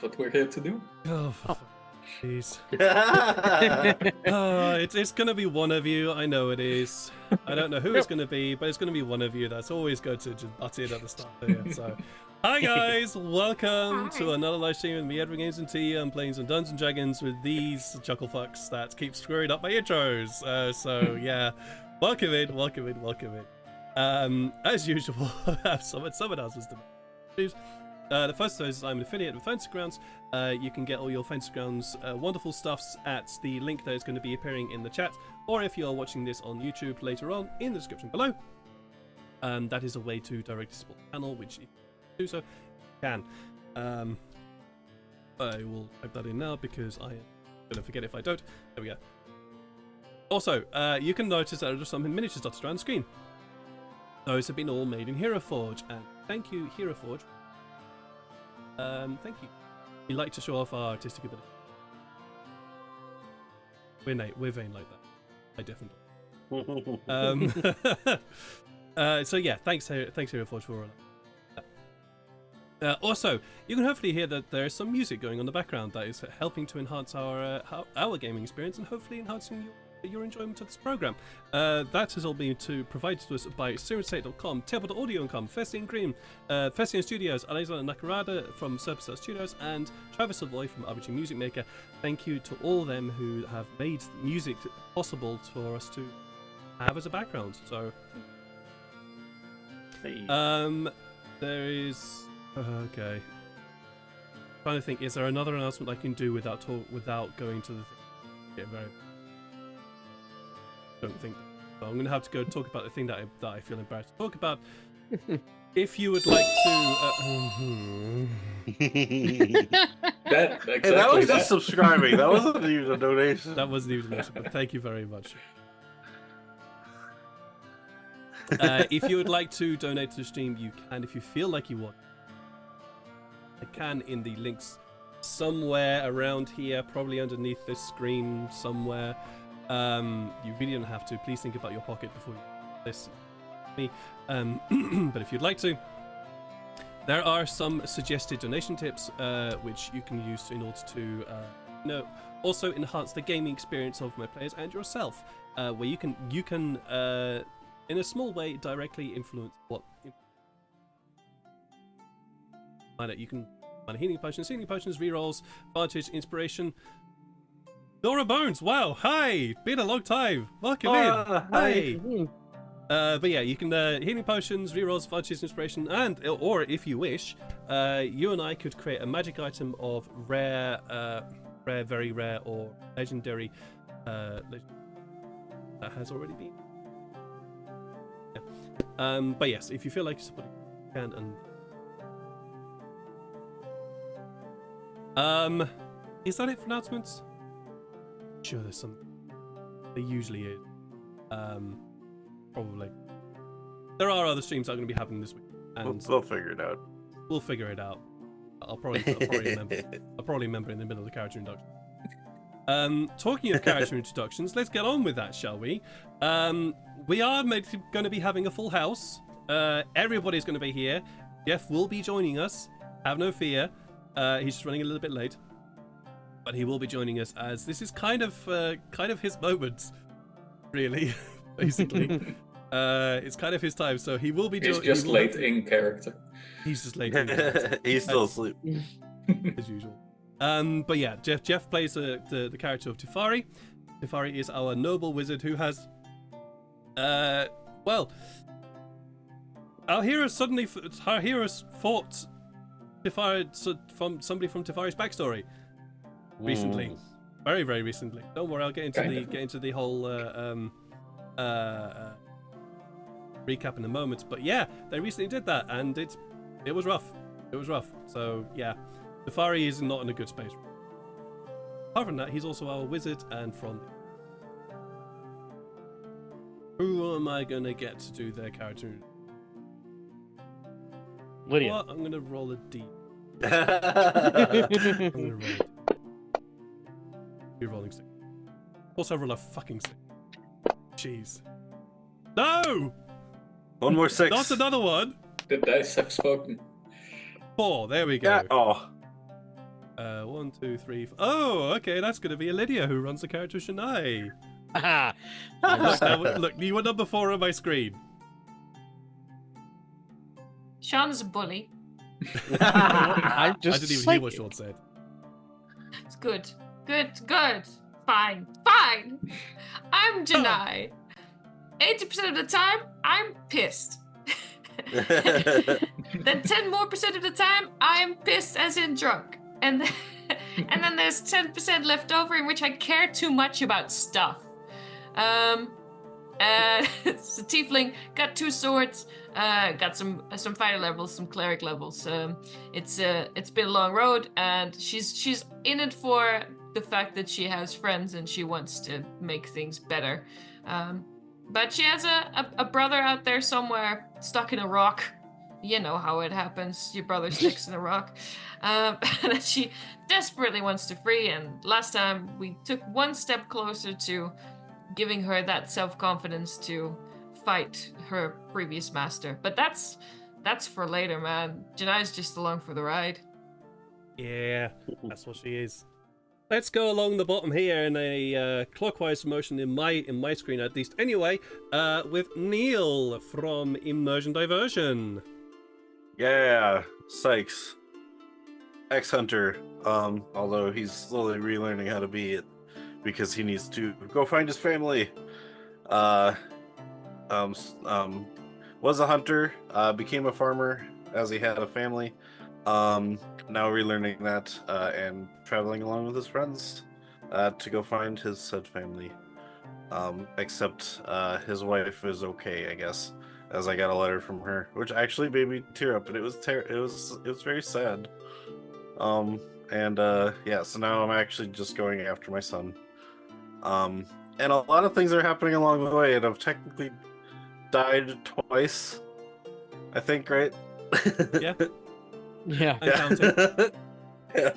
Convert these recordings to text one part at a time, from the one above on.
what we're here to do. Oh, please. It's gonna be one of you. I know it is. I don't know who it's gonna be, but it's gonna be one of you. That's always good to just butt in at the start here. So, hi guys, welcome to another live stream with me, Edward Games and T. I'm playing some Dungeons and Dragons with these chuckle fucks that keep screwing up my intros. So yeah, welcome in. As usual, I have someone else's to do. The first of those is I'm an affiliate with Fantasy Grounds. You can get all your Fantasy Grounds wonderful stuffs at the link that is going to be appearing in the chat, or if you're watching this on YouTube later on, in the description below. That is a way to directly support the channel, which if you do so, you can. I will type that in now because I am going to forget if I don't. There we go. Also, you can notice that there are just some miniatures dotted around the screen. Those have been all made in Heroforge, and thank you, Heroforge. Thank you. We like to show off our artistic ability. We're vain like that. I definitely. So yeah, thanks Heroforge for all that. Also, you can hopefully hear that there is some music going on in the background that is helping to enhance our gaming experience and hopefully enhancing your enjoyment of this program. That has all been provided to us by SiriusState.com, Tabletop.com, Festian Green, Festian Studios, Alexander Nakarada from Surface Studios, and Travis Savoy from RPG Music Maker. Thank you to all of them who have made music possible for us to have as a background. So, there is okay. I'm trying to think, is there another announcement I can do without going to the thing? Yeah, don't think so. I'm gonna have to go talk about the thing that I feel embarrassed to talk about. If you would like to that was just subscribing. That wasn't even a donation. That wasn't even a donation, but thank you very much. If you would like to donate to the stream, you can. If you feel like you want, I can in the links somewhere around here, probably underneath this screen somewhere. You really don't have to. Please think about your pocket before you listen to me. But if you'd like to, there are some suggested donation tips which you can use in order to also enhance the gaming experience of my players and yourself, where you can in a small way directly influence what you can find healing potions, rerolls, advantage, inspiration. Dora Bones, wow, hi! Been a long time. Welcome in. Hi. But yeah, you can healing potions, rerolls, advantages, inspiration, and or if you wish, you and I could create a magic item of rare, very rare, or legendary. That has already been. Yeah. But yes, if you feel like supporting, you can. And is that it for announcements? Sure, there's some. There usually is. Probably. There are other streams that are going to be happening this week, and we'll figure it out. We'll figure it out. I'll probably remember in the middle of the character introduction. Talking of character introductions, let's get on with that, shall we? We are going to be having a full house. Everybody's going to be here. Jeff will be joining us. Have no fear. He's just running a little bit late. But he will be joining us, as this is kind of his moment, really, basically. It's kind of his time, so he will be joining. He's just late in character. He's just late in character. He's still asleep. As usual. But yeah, Jeff plays the character of Tyfari. Tyfari is our noble wizard who has, well, our heroes fought Tyfari from somebody from Tyfari's backstory. Recently, very recently. Don't worry, I'll get into the whole recap in a moment. But yeah, they recently did that, and it was rough. It was rough. So yeah, Tyfari is not in a good space. Apart from that, he's also our wizard, and from who am I gonna get to do their character? Lydia. What? I'm gonna roll a D. You're rolling 6. Also roll a fucking 6. Jeez. No! One more 6. Not another one. The dice have spoken. 4. There we go. Yeah. Oh. 1, 2, 3. Oh, okay, that's going to be Lydia, who runs the character Shania. Look, you were number 4 on my screen. Sean's a bully. I didn't even hear what Sean said. It's good. Good. Fine. I'm Janai. 80% of the time, I'm pissed. Then 10% more of the time, I'm pissed as in drunk. And then there's 10% left over in which I care too much about stuff. It's a tiefling, got 2 swords, got some fighter levels, some cleric levels. It's been a long road, and she's in it for the fact that she has friends and she wants to make things better. But she has a brother out there somewhere stuck in a rock. You know how it happens. Your brother sticks in a rock. That she desperately wants to free. And last time we took one step closer to giving her that self-confidence to fight her previous master. But that's for later, man. Janai's just along for the ride. Yeah, that's what she is. Let's go along the bottom here in a clockwise motion in my screen at least. Anyway, with Neil from Immersion Diversion. Yeah, Sykes, ex-hunter. Although he's slowly relearning how to be it because he needs to go find his family. Was a hunter, became a farmer as he had a family. Now relearning that and traveling along with his friends to go find his said family. Except his wife is okay, I guess, as I got a letter from her, which actually made me tear up, and it was very sad. Yeah, so now I'm actually just going after my son. And a lot of things are happening along the way, and I've technically died twice, I think, right? Yeah. Yeah. Yeah.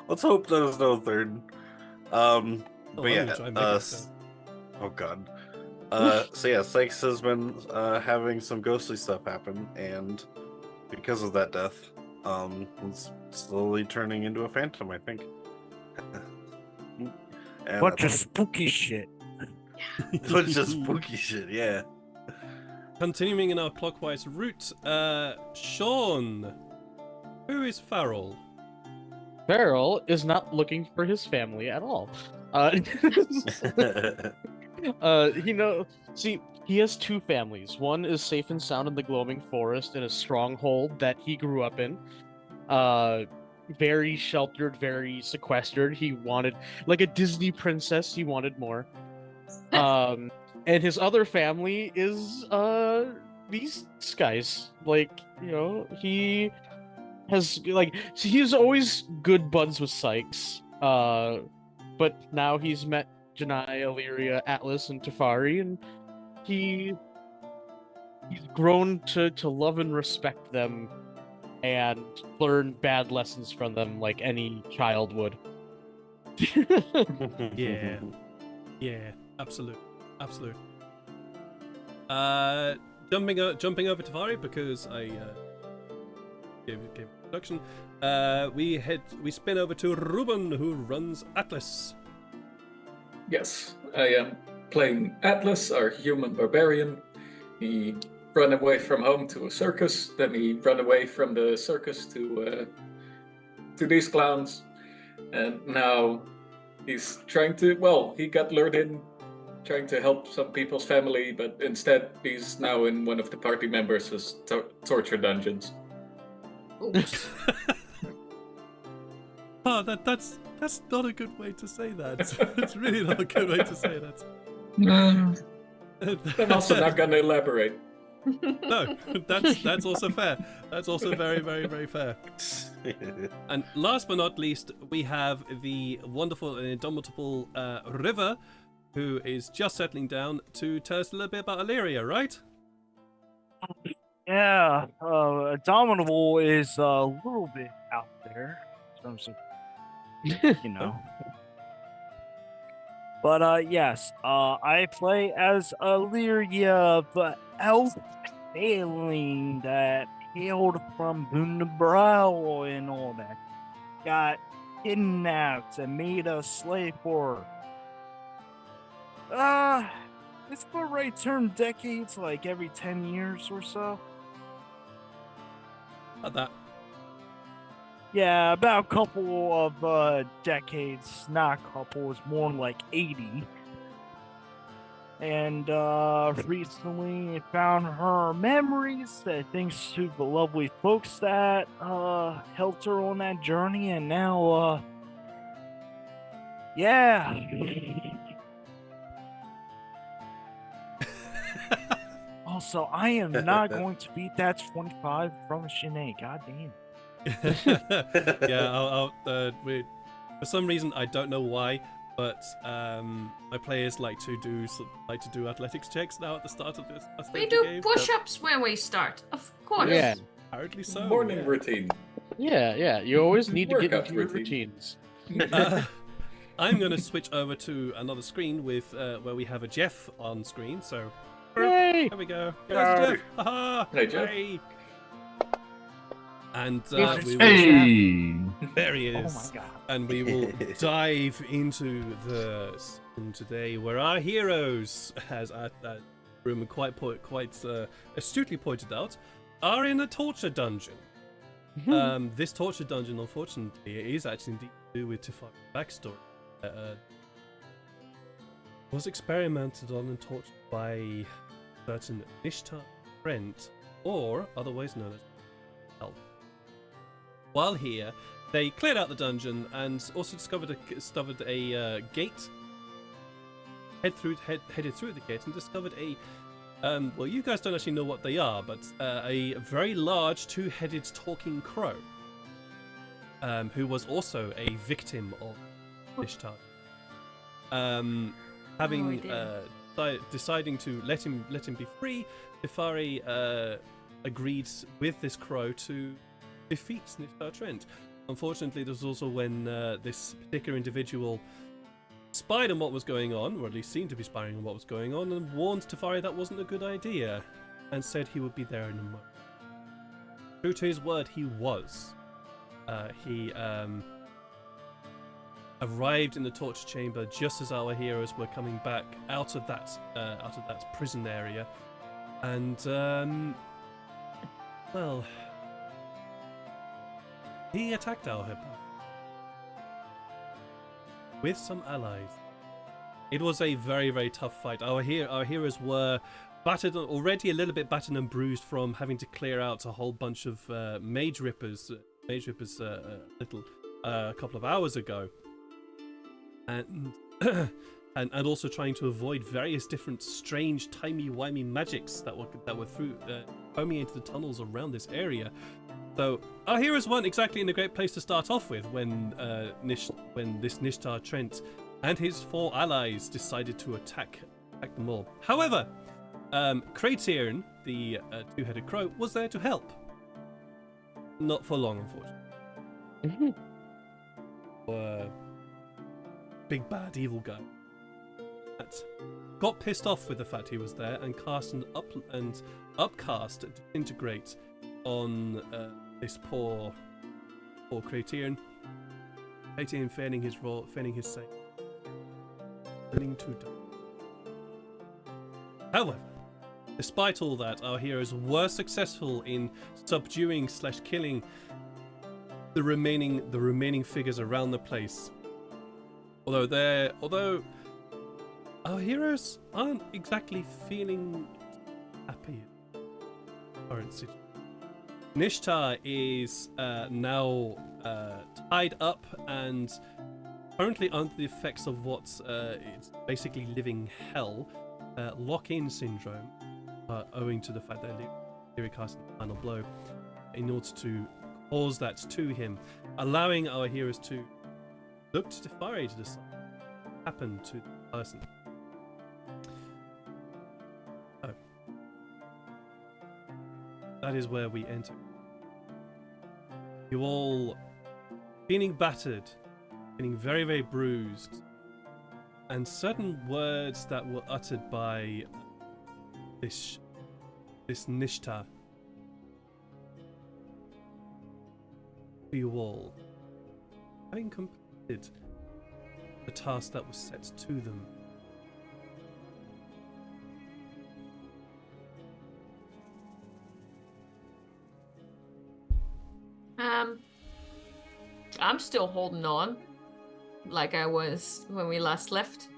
Let's hope there's no third. But yeah. Oh god. So yeah, Sykes has been having some ghostly stuff happen, and because of that death, it's slowly turning into a phantom, I think. Bunch of spooky shit. Bunch of spooky shit, yeah. Continuing in our clockwise route, Sean, who is Farrell? Farrell is not looking for his family at all. He has 2 families. One is safe and sound in the glowing forest in a stronghold that he grew up in. Very sheltered, very sequestered. He wanted, like a Disney princess, he wanted more. And his other family is these guys. Like, you know, he has he's always good buds with Sykes. But now he's met Janai, Illyria, Atlas, and Tyfari, and he's grown to love and respect them and learn bad lessons from them like any child would. Yeah, absolutely. Jumping over to Tyfari because I gave introduction. We spin over to Ruben, who runs Atlas. Yes, I am playing Atlas, our human barbarian. He ran away from home to a circus, then he ran away from the circus to these clowns, and now he's trying to, he got lured in trying to help some people's family, but instead he's now in one of the party members' torture dungeons. Oops. Oh, that's not a good way to say that. It's really not a good way to say that. No. I'm also not going to elaborate. No, that's also fair. That's also very, very, very fair. And last but not least, we have the wonderful and indomitable River, who is just settling down to tell us a little bit about Illyria, right? Yeah, Abominable is a little bit out there in terms of, you know. But yes, I play as Illyria, the elf failing that hailed from Bunabrow and all that. got kidnapped and made a slave for. It's the right term, decades, like every 10 years or so. About that. Yeah, about a couple of decades, not a couple, it's more like 80. And recently found her memories, thanks to the lovely folks that helped her on that journey, and now yeah. Also, I am not going to beat that 25 from a Shanae. God damn. Yeah, for some reason I don't know why, but my players like to do athletics checks now at the start of this. We do push-ups when we start, of course. Yeah. Apparently so. Morning yeah. routine. Yeah. You always need to get Workout into your routine. routines. I'm going to switch over to another screen with where we have a Jeff on screen. So Yay! there we go. There's Jeff. Haha. Hey, Jeff. Hey. And Yes, we will. Hey! There he Oh is. my god. And we will dive into the scene today, where our heroes, as Roman quite astutely pointed out, are in a torture dungeon. This torture dungeon, unfortunately, is actually indeed to do with Tyfari's backstory. Was experimented on and tortured by certain Nishta Brent, or otherwise known as Hell. While here, they cleared out the dungeon and also discovered a gate. Headed through the gate and discovered a well, you guys don't actually know what they are, but a very large two-headed talking crow, who was also a victim of Nishta. Deciding to let him be free, Tyfari agreed with this crow to defeat Nishta Trent. Unfortunately, this was also when this particular individual spied on what was going on, or at least seemed to be spying on what was going on, and warned Tyfari that wasn't a good idea, and said he would be there in a moment. True to his word, he was. He arrived in the torture chamber just as our heroes were coming back out of that prison area, and well, he attacked our hero with some allies. It was a very, very tough fight. Our heroes were battered, already a little bit battered and bruised from having to clear out a whole bunch of mage rippers a couple of hours ago, and and also trying to avoid various different strange timey-wimey magics that were through permeating the tunnels around this area. So our heroes weren't exactly in a great place to start off with when this Nishta Trent and his 4 allies decided to attack them all. However, Kraitiern, the two-headed crow, was there to help. Not for long, unfortunately. Big bad evil guy that got pissed off with the fact he was there and cast an upcast disintegrate on this poor Kraitiern. Kraitiern feigning his save, turning to die. However, despite all that, our heroes were successful in subduing / killing the remaining figures around the place. Although our heroes aren't exactly feeling happy in the current situation. Nishta is now tied up and currently under the effects of what's it's basically living hell, lock-in syndrome, owing to the fact that Lyric cast the final blow, in order to cause that to him, allowing our heroes to look to Tyfari to decide what happened to the person. So, that is where we enter. You all feeling battered, feeling very, very bruised, and certain words that were uttered by this Nishta to you all having completed the task that was set to them. I'm still holding on, like I was when we last left,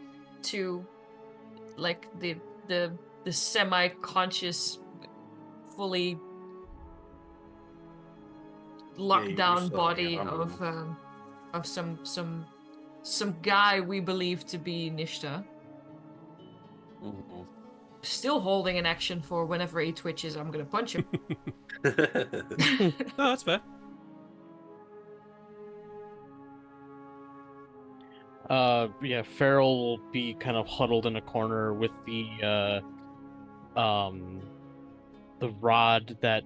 to like the semi-conscious, fully locked you're down still body hanging on of some guy we believe to be Nishta. Mhm. Still holding an action for whenever he twitches, I'm gonna punch him. No, that's fair. Yeah, Farrell will be kind of huddled in a corner with the rod that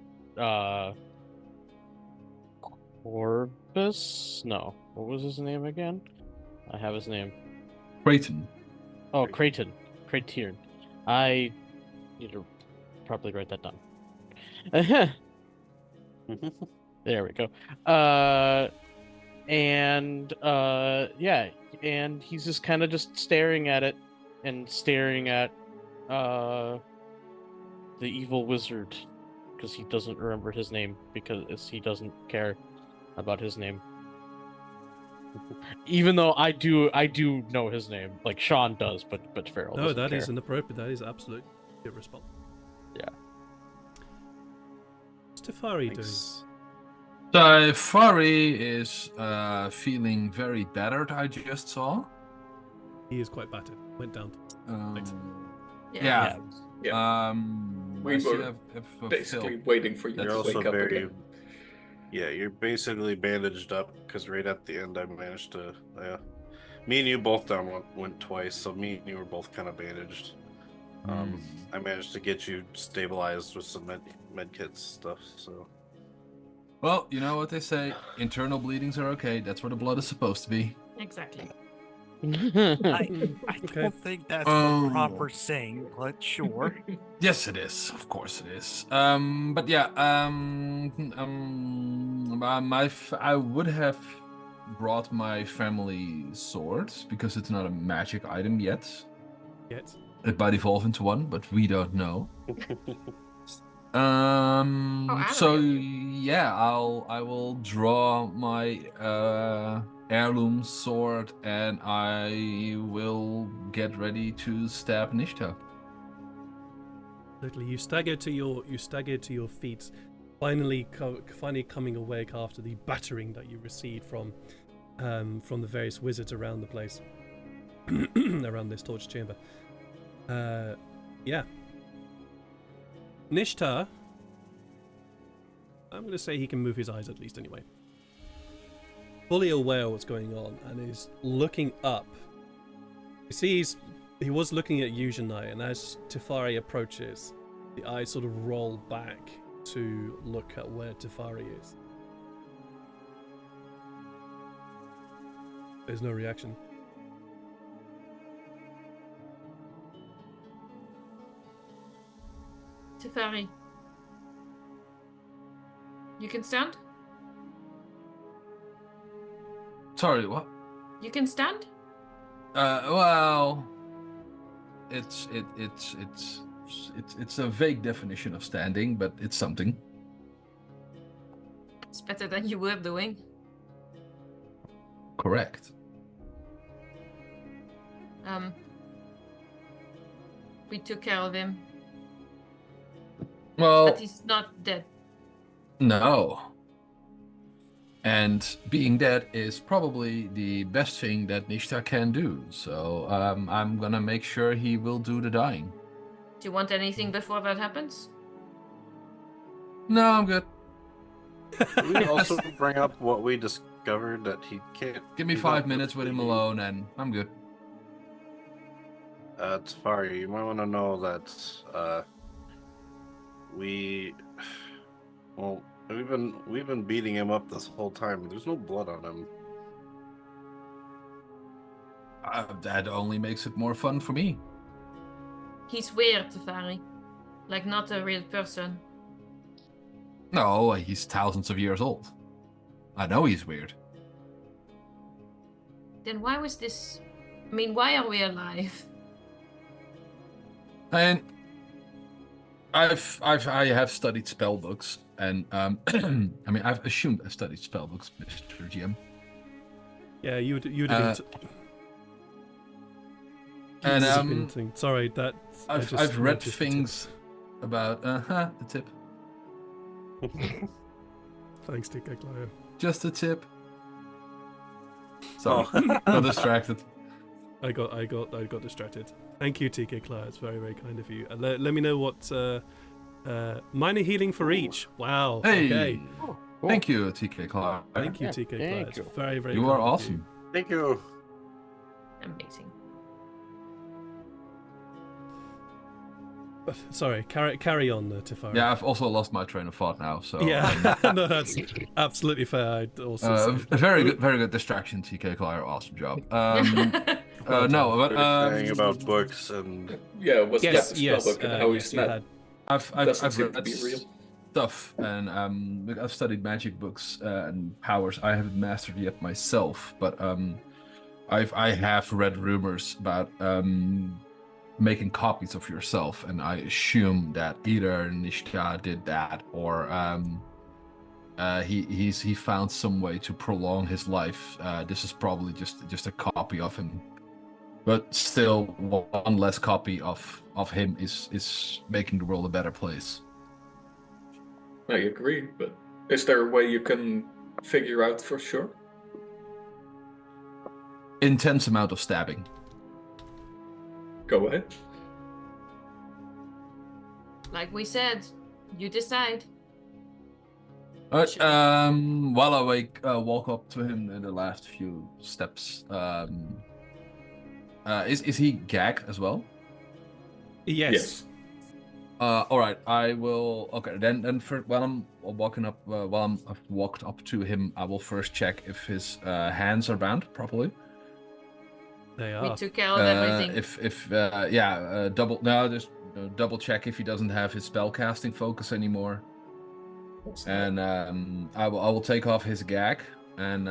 Corbus? No, what was his name again? I have his name. Creighton. Oh, Creighton. I need to probably write that down. There we go. Yeah, and he's just kind of just staring at it and staring at the evil wizard because he doesn't remember his name because he doesn't care about his name. Even though I do know his name, like Sean does, but Farrell No, doesn't that care. is inappropriate. That is absolutely a response. Yeah. What's Tyfari doing? Thanks. Tyfari is feeling very battered, I just saw. He is quite battered. Went down. Yeah. Yeah. We I see were if basically Phil- waiting for you You're to also wake up very, again. yeah, you're basically bandaged up because right at the end I managed to, me and you both down went twice, so me and you were both kind of bandaged. I managed to get you stabilized with some med kits stuff. So, Well, you know what they say: internal bleedings are okay. That's where the blood is supposed to be. Exactly. I Okay. don't think that's Oh. the proper saying, but sure. Yes, it is. Of course, it is. But yeah. I would have brought my family sword because it's not a magic item yet. Yet. It might evolve into one, but we don't know. So Adam. yeah, I will draw my heirloom sword and I will get ready to stab Nishta. Literally, you stagger to your feet, finally coming awake after the battering that you received from the various wizards around the place, around this torch chamber. Yeah. Nishta, I'm going to say he can move his eyes at least anyway. Fully aware of what's going on and is looking up. You see, he was looking at Yuzhanai, and as Tyfari approaches, the eyes sort of roll back to look at where Tyfari is. There's no reaction. Tyfari. You can stand? Sorry, what? You can stand? Well, it's a vague definition of standing, but it's something. It's better than you were doing. Correct. We took care of him, Well, but he's not dead. no. And being dead is probably the best thing that Nishta can do. So I'm gonna make sure he will do the dying. Do you want anything before that happens? No, I'm good. we also bring up what we discovered that he can't. Give me he's 5 not minutes with him really- alone, and I'm good. Tyfari, you might want to know that we've been beating him up this whole time. There's no blood on him. That only makes it more fun for me. He's weird, Tyfari. Like, not a real person. No, he's thousands of years old. I know he's weird. Then why was this? I mean, why are we alive? And I have studied spell books, and I mean, I've assumed I've studied spell books, Mr. GM. Yeah, you would have been. And Sorry, that I've read things about the tip. Thanks, TK Clio. Just a tip. Sorry, got distracted. I got distracted. Thank you, TK Clio. It's very, very kind of you. Let me know what minor healing for each. Wow. Hey. Okay. Cool. Thank you, TK Clark. Thank you, Yeah, TK Clio. thank It's you. very, very. You kind are of awesome. Thank you. Amazing. Sorry, carry on, Tyfari. Yeah, I've also lost my train of thought now. So Yeah, no, that's absolutely fair. I'd also say. very good distraction, TK Clark. Awesome job. Well No, but Saying about books and Yeah, was yes, that yes, spellbook and how he's yes, you not had. I've doesn't seem read to be real. stuff, and I've studied magic books and powers. I haven't mastered yet myself, but I have read rumors about making copies of yourself, and I assume that either Nishta did that, or he found some way to prolong his life. This is probably just a copy of him, but still, one less copy of him is making the world a better place. I agree, but is there a way you can figure out for sure? Intense amount of stabbing. Go ahead. Like we said, you decide. Alright, while I walk up to him in the last few steps, is he gag as well? Yes. All right, I will. Okay, then for while I'm walking up, I've walked up to him, I will first check if his hands are bound properly. They We are. took care of everything. Double check if he doesn't have his spellcasting focus anymore, and I will take off his gag, and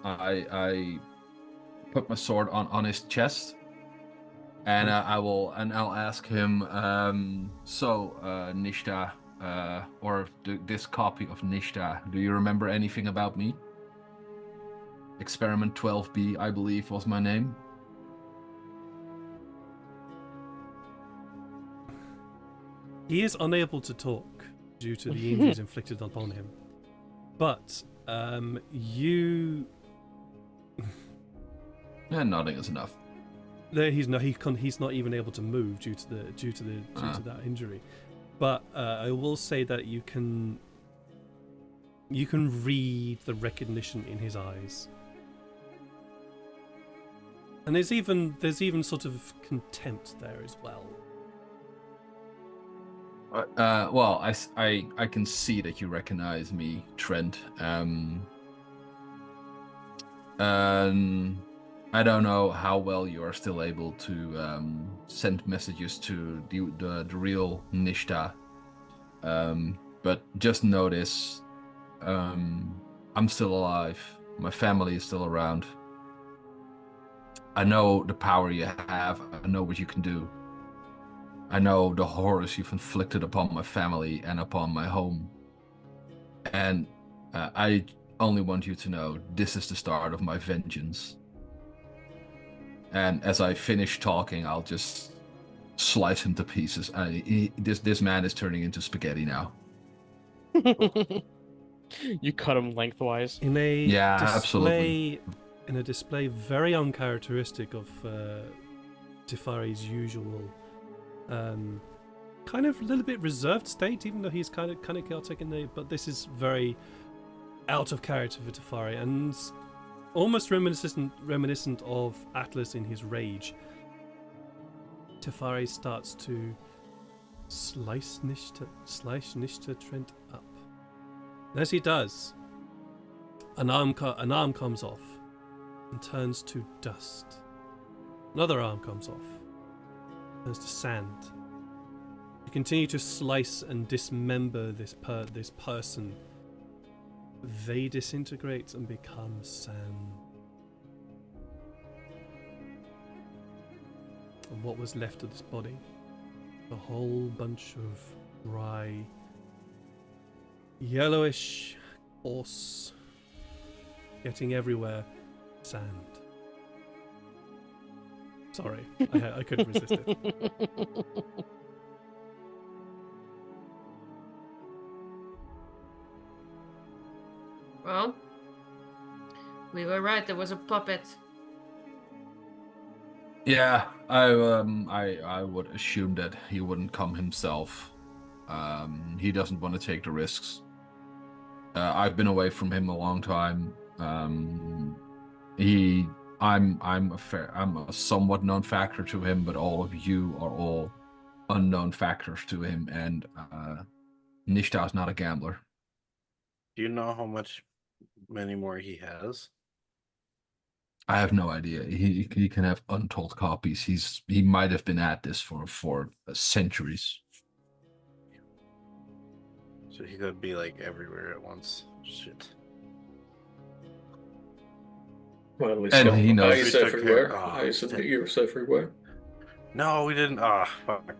I put my sword on his chest. And I'll ask him. Nishta, or this copy of Nishta, do you remember anything about me? Experiment 12B, I believe, was my name. He is unable to talk due to the injuries inflicted upon him, but you. Yeah, nodding is enough. He's not even able to move due to that injury. But I will say that you can read the recognition in his eyes, and there's even sort of contempt there as well. Well, I can see that you recognize me, Trent. I don't know how well you are still able to send messages to the real Nishta, but just know this: I'm still alive. My family is still around. I know the power you have. I know what you can do. I know the horrors you've inflicted upon my family and upon my home. And I only want you to know this is the start of my vengeance. And as I finish talking, I'll just slice him to pieces. This man is turning into spaghetti now. You cut him lengthwise. In a absolutely. In a display very uncharacteristic of Tyfari's usual kind of a little bit reserved state, even though he's kind of chaotic but this is very out of character for Tyfari and almost reminiscent of Atlas in his rage. Tyfari starts to slice Nishta Trent up. And as he does, an arm comes off and turns to dust. Another arm comes off, turns to sand. You continue to slice and dismember this person. They disintegrate and become sand. and what was left of this body. A whole bunch of dry, yellowish, coarse, getting everywhere, sand. Sorry, I couldn't resist it. Well, we were right. There was a puppet. Yeah, I would assume that he wouldn't come himself. He doesn't want to take the risks. I've been away from him a long time. I'm a somewhat known factor to him, but all of you are all unknown factors to him, and Nishta is not a gambler. Do you know how many more he has? I have no idea. He can have untold copies. He might have been at this for centuries. So he could be like everywhere at once. Shit. Well, at least And he knows. eyes We took everywhere. care- Eyes and shit. ears everywhere. No, we didn't. Fuck.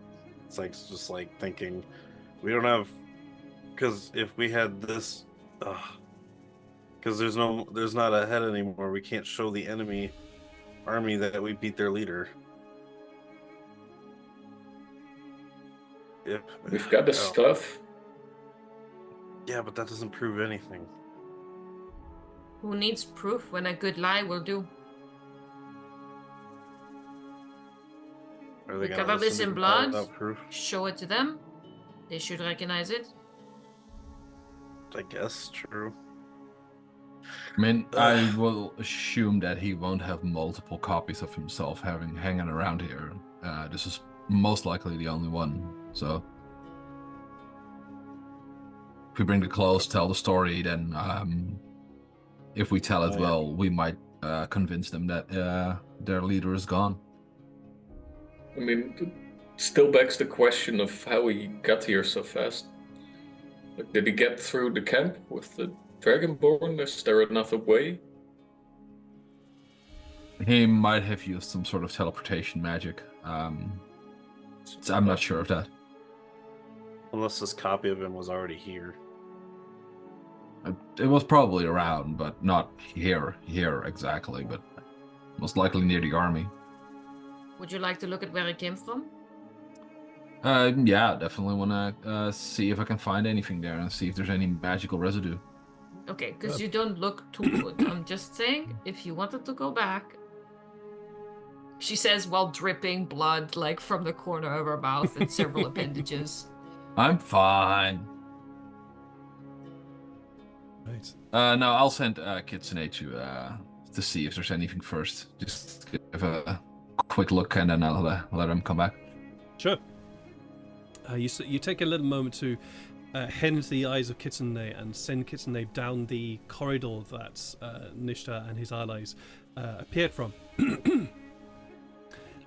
It's like just like thinking we don't have, because if we had this, because there's not a head anymore. We can't show the enemy army that we beat their leader. We've got the stuff. Yeah, but that doesn't prove anything. Who needs proof when a good lie will do? Are We gonna cover this listen in to that blood. without proof? Show it to them. They should recognize it. I guess true. I mean, I will assume that he won't have multiple copies of himself hanging around here. This is most likely the only one. So, if we bring the clothes, tell the story, then if we tell it well, we might convince them that their leader is gone. I mean, it still begs the question of how he got here so fast. Like, did he get through the camp with the Dragonborn? Is there another way? He might have used some sort of teleportation magic. So I'm not sure of that. Unless this copy of him was already here. It was probably around, but not here exactly, but most likely near the army. Would you like to look at where it came from? Yeah, definitely want to see if I can find anything there and see if there's any magical residue. Okay, because you don't look too good. I'm just saying, if you wanted to go back. She says while dripping blood like from the corner of her mouth and several appendages. I'm fine. Right. No, I'll send Kitsune to see if there's anything first. Just give a quick look and then I'll let him come back. Sure. You take a little moment to head into the eyes of Kitsune and send Kitsune down the corridor that Nishta and his allies appeared from.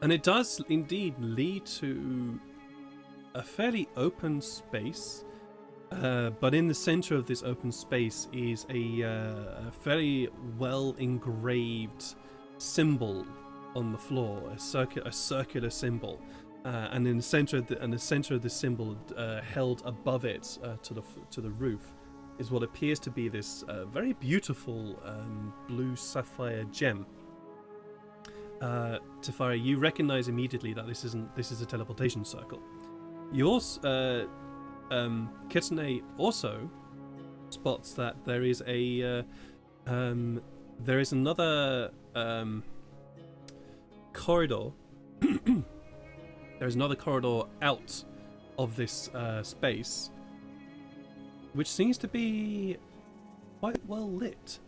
And it does indeed lead to a fairly open space, but in the center of this open space is a very well engraved symbol on the floor, a circular symbol, and in the center of the symbol, held above it to the roof, is what appears to be this very beautiful blue sapphire gem. Tyfari, you recognize immediately that this is a teleportation circle. You also, Kitsune also spots that there is another corridor. There's another corridor out of this space, which seems to be quite well lit,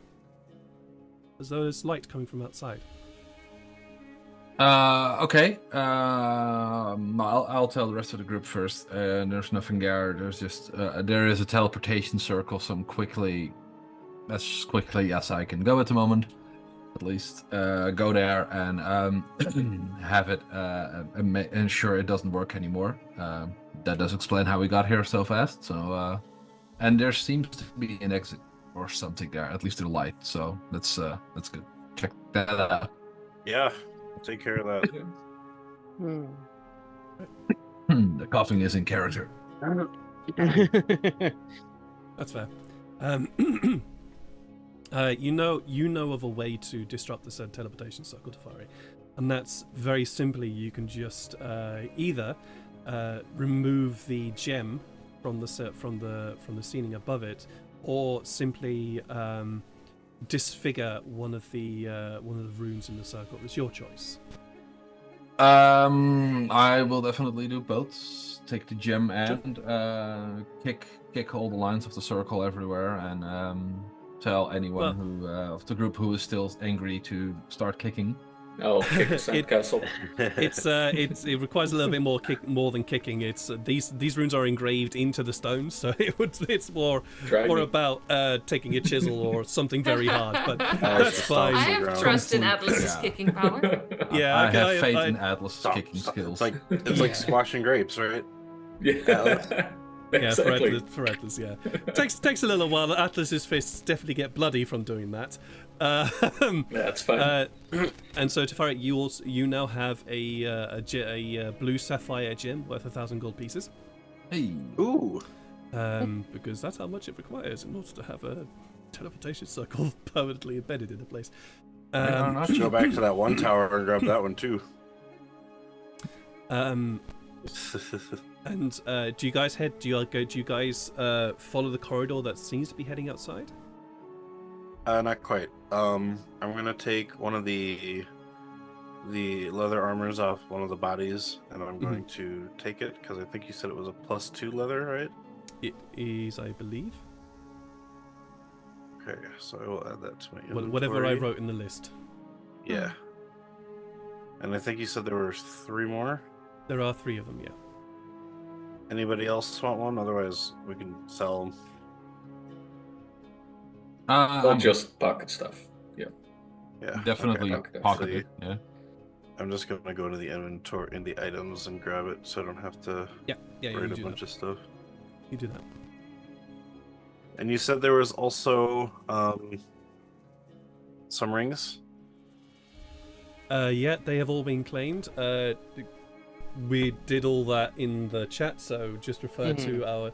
as though there's light coming from outside. Okay. I'll tell the rest of the group first. There's nothing there. There's just there is a teleportation circle. So I'm as quickly as I can go at the moment, at least. Go there and have it ensure it doesn't work anymore. That does explain how we got here so fast. So and there seems to be an exit or something there, at least through light. So that's good. Check that out. Yeah. Take care of that. The coughing is in character. That's fair. You know of a way to disrupt the said teleportation circle, Tyfari, and that's very simply you can just either remove the gem from the ceiling above it, or simply disfigure one of the runes in the circle. It's your choice. I will definitely do both. Take the gem and kick all the lines of the circle everywhere, and tell anyone who of the group who is still angry to start kicking. I'll kick the sandcastle. It requires a little bit more than kicking. It's these runes are engraved into the stones, so it's more about taking a chisel or something very hard. But that's fine. I have trust in Atlas's kicking power. Yeah, I have faith in Atlas's kicking skills. It's like squashing grapes, right? Yeah. Exactly. For Atlas, yeah. Takes a little while. Atlas's fists definitely get bloody from doing that. That's fine. And so, Tyfari, you now have a blue sapphire gem worth 1,000 gold pieces. Hey. Ooh. Because that's how much it requires in order to have a teleportation circle permanently embedded in a place. Let's go back to that one tower and grab that one too. And do you guys follow the corridor that seems to be heading outside? Not quite. I'm gonna take one of the leather armors off one of the bodies, and I'm going to take it because I think you said it was a +2 leather, right? It is, I believe. Okay, so I will add that to my inventory. Whatever I wrote in the list. Yeah. And I think you said there were 3 more. There are 3 of them, yeah. Anybody else want one? Otherwise, we can sell them. Or just pocket stuff. Yeah. Yeah. Definitely okay. pocket it. Yeah. I'm just gonna go to the inventory in the items and grab it, so I don't have to write a bunch of stuff. You do that. And you said there was also some rings. Yeah, they have all been claimed. We did all that in the chat, so just refer to the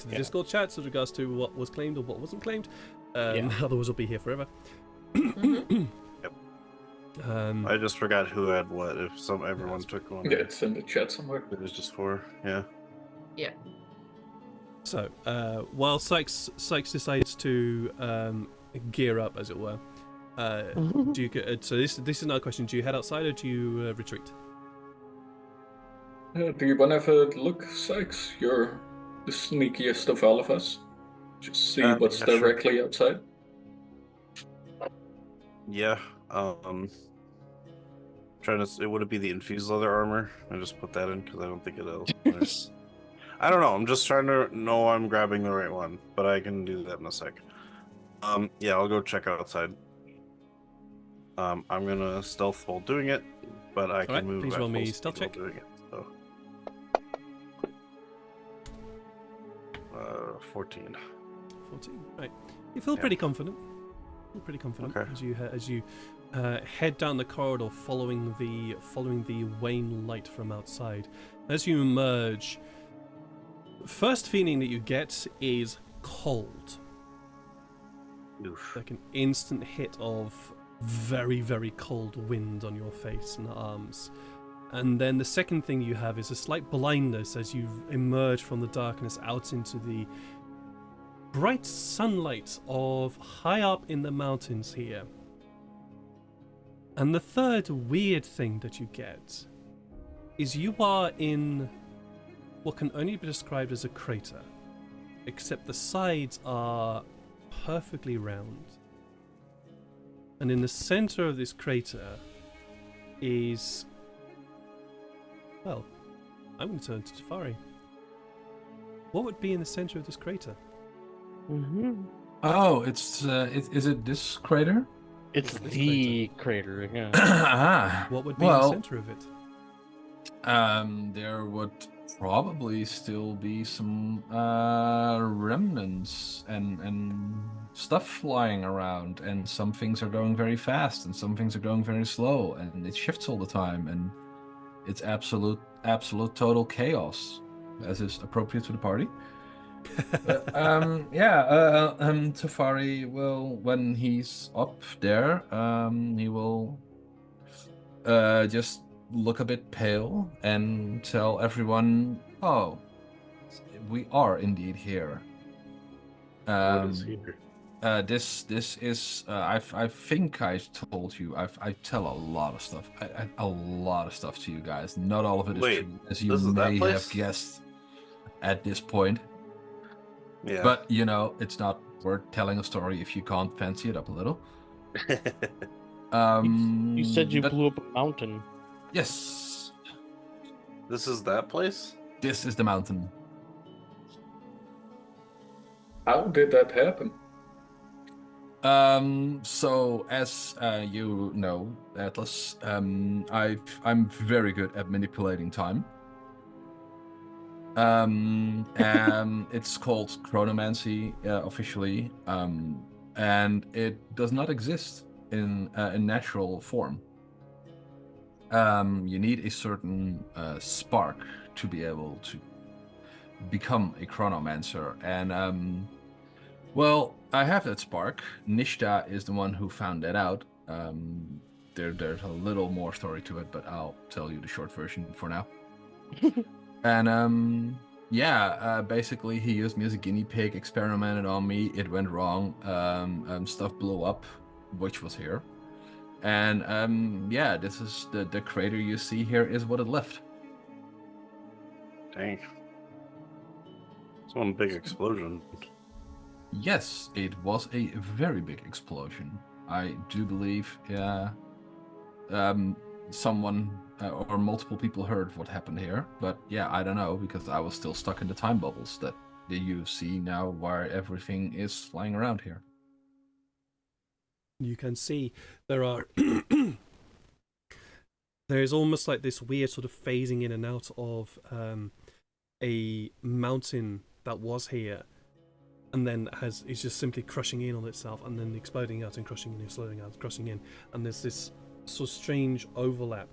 Discord chats with regards to what was claimed or what wasn't claimed. Otherwise, we'll be here forever. Yep. I just forgot who had what. If everyone took one. Yeah, it's in the chat somewhere. It was just 4. Yeah. Yeah. So while Sykes decides to gear up, as it were, do you? So this is another question: do you head outside or do you retreat? Do you want to have a look, Sykes? You're the sneakiest of all of us. Just see what's directly outside. Yeah. Would it be the infused leather armor? I just put that in because I don't think it'll. I don't know. I'm just trying to know I'm grabbing the right one, but I can do that in a sec. Yeah, I'll go check outside. I'm gonna stealth while doing it, but I can move. Please roll me stealth check. Doing it, so. 14. 14. Right. You feel pretty confident. Okay. as you head down the corridor, following the wane light from outside. As you emerge, first feeling that you get is cold. Oof. Like an instant hit of very, very cold wind on your face and arms. And then the second thing you have is a slight blindness as you emerge from the darkness out into the bright sunlight of high up in the mountains here. And the third weird thing that you get is you are in what can only be described as a crater, except the sides are perfectly round. And in the center of this crater is, well, I'm going to turn to Tyfari. What would be in the center of this crater? Oh, is it this crater? It's the crater, yeah. What would be in the center of it? There would probably still be some remnants and stuff flying around, and some things are going very fast and some things are going very slow, and it shifts all the time, and it's absolute total chaos, as is appropriate to the party. Tyfari will, when he's up there, he will just look a bit pale and tell everyone, "Oh, we are indeed here." What is here? This is. I think I told you. I tell a lot of stuff. A lot of stuff to you guys. Not all of it is Wait, true, as you this is that may place? have guessed at this point. Yeah. But it's not worth telling a story if you can't fancy it up a little. You said you but blew up a mountain. yes, This is that place? this is the mountain. How did that happen? So as you know, Atlas, I'm very good at manipulating time. It's called chronomancy officially, and it does not exist in natural form. You need a certain spark to be able to become a chronomancer, and well, I have that spark. Nishta is the one who found that out. There's a little more story to it, but I'll tell you the short version for now. And basically he used me as a guinea pig, experimented on me. It went wrong. Stuff blew up, which was here. And this is the crater you see here is what it left. Dang. It's one big explosion. Yes, it was a very big explosion. I do believe someone or multiple people heard what happened here, but I don't know, because I was still stuck in the time bubbles that you see now where everything is flying around here. You can see there are there is almost like this weird sort of phasing in and out of a mountain that was here, and then is just simply crushing in on itself, and then exploding out and crushing in, exploding out, crushing in, and there's this sort of strange overlap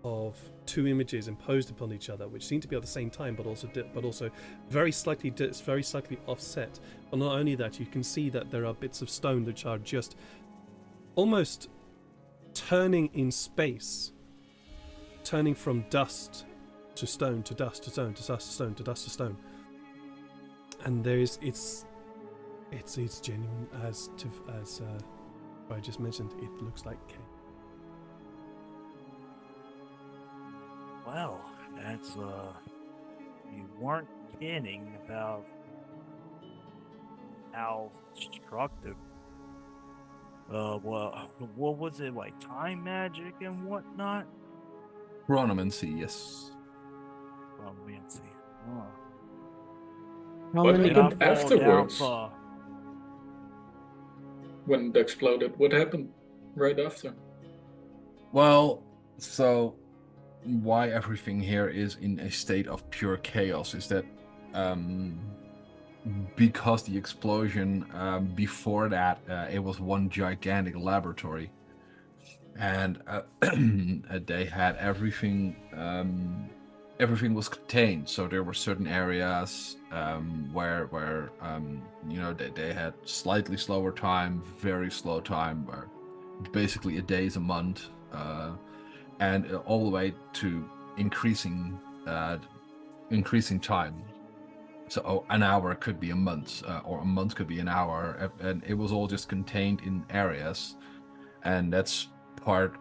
of two images imposed upon each other, which seem to be at the same time, but also very slightly offset. But not only that, you can see that there are bits of stone which are just almost turning in space, turning from dust to stone to dust to stone to dust to stone to dust to stone. And it's genuine, as I just mentioned. It looks like chaos. Well, that's you weren't kidding about how destructive. What was it, like time magic and whatnot? Chronomancy, yes. Chronomancy. What Did I happened fall afterwards? down, When it exploded, what happened right after? Well, so why everything here is in a state of pure chaos is that because the explosion before that it was one gigantic laboratory, and they had everything was contained. So there were certain areas where they had slightly slower time, very slow time, where basically a day is a month, and all the way to increasing time. So an hour could be a month, or a month could be an hour, and it was all just contained in areas. And that's part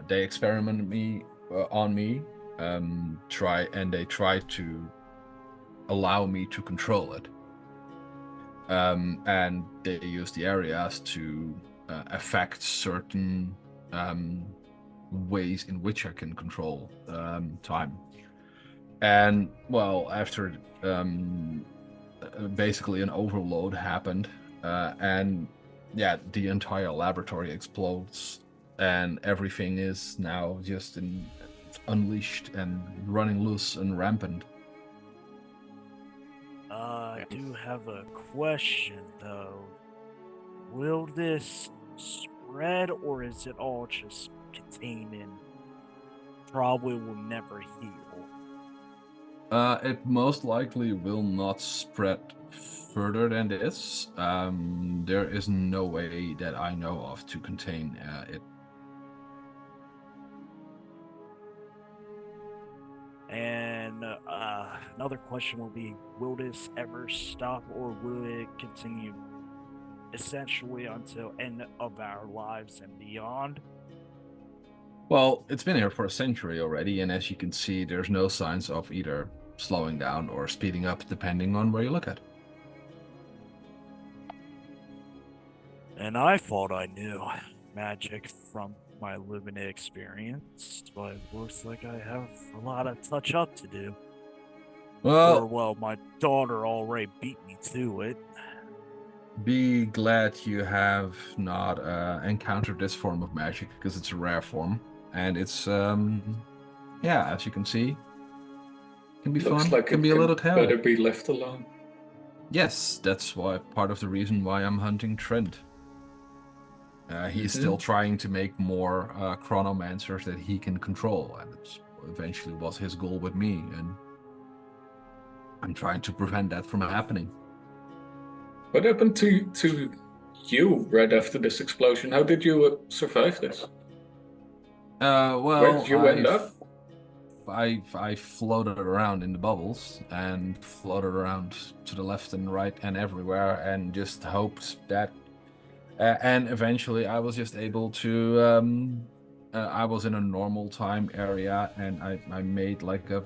they experimented on me, they tried to allow me to control it, and they used the areas to affect certain ways in which I can control time. And well, after basically an overload happened, and the entire laboratory explodes, and everything is now just unleashed and running loose and rampant. I do have a question though. Will this spread, or is it all just contained in probably will never heal. It most likely will not spread further than this. There is no way that I know of to contain it. And another question will be, will this ever stop, or will it continue essentially until end of our lives and beyond? Well, it's been here for a century already, and as you can see, there's no signs of either slowing down or speeding up, depending on where you look at. And I thought I knew magic from my living experience, but it looks like I have a lot of touch up to do. Or, well, my daughter already beat me to it. Be glad you have not encountered this form of magic, because it's a rare form, and it's yeah, as you can see, can be Looks fun. like Can it be a little better chaotic. be left alone. Yes, that's why part of the reason why I'm hunting Trent. He's still trying to make more chronomancers that he can control, and it eventually was his goal with me, and I'm trying to prevent that from happening. What happened to you right after this explosion? How did you survive this? Well, Where did you end up? I floated around in the bubbles and floated around to the left and right and everywhere, and just hoped that. And eventually, I was just able to. I was in a normal time area, and I made like a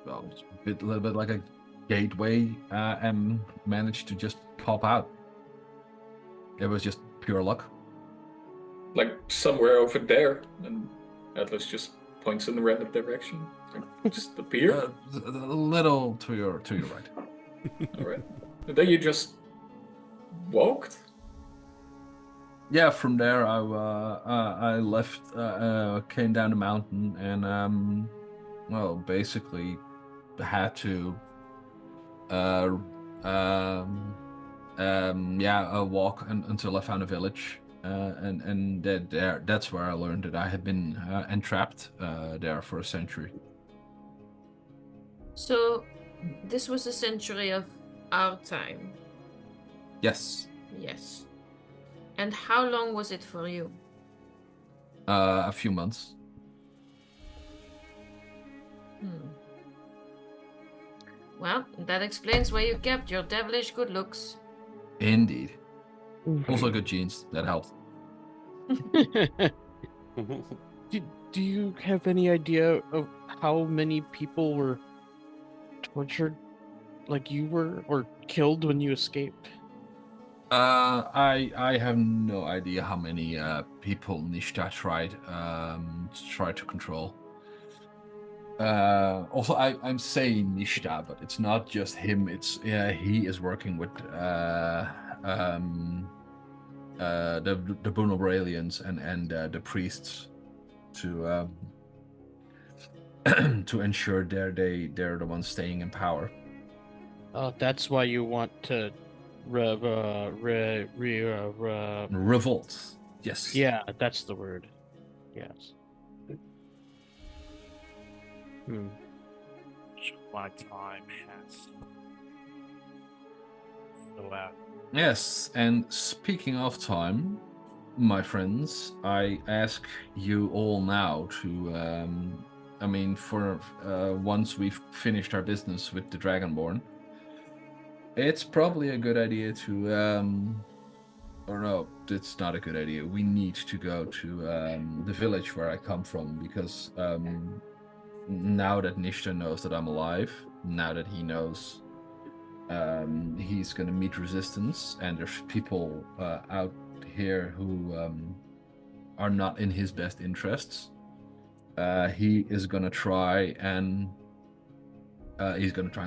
little bit like a gateway, and managed to just pop out. It was just pure luck. Like somewhere over there, and Atlas just points in the random direction. Just appear. A little to your right. All right. And then you just walked. Yeah, from there I left, came down the mountain, and well, basically had to walk until I found a village, and that's where I learned that I had been entrapped there for a century. So, this was a century of our time. Yes. Yes. And how long was it for you? A few months. Well, that explains why you kept your devilish good looks. Indeed. Also good genes. That helped. Do you have any idea of how many people were tortured like you were, or killed when you escaped? I have no idea how many people Nishta tried to control. Also, I'm saying Nishta, but it's not just him. It's he is working with the Bunobralians and the priests to to ensure they're the ones staying in power. Oh, that's why you want to revolt. Yes. Yeah, that's the word. Yes. My time has so out. Yes, and speaking of time, my friends, I ask you all now to, for once we've finished our business with the Dragonborn, it's probably a good idea to, or no, it's not a good idea. We need to go to the village where I come from, because now that Nishta knows that I'm alive, now that he knows he's going to meet resistance, and there's people out here who are not in his best interests, he is going to try and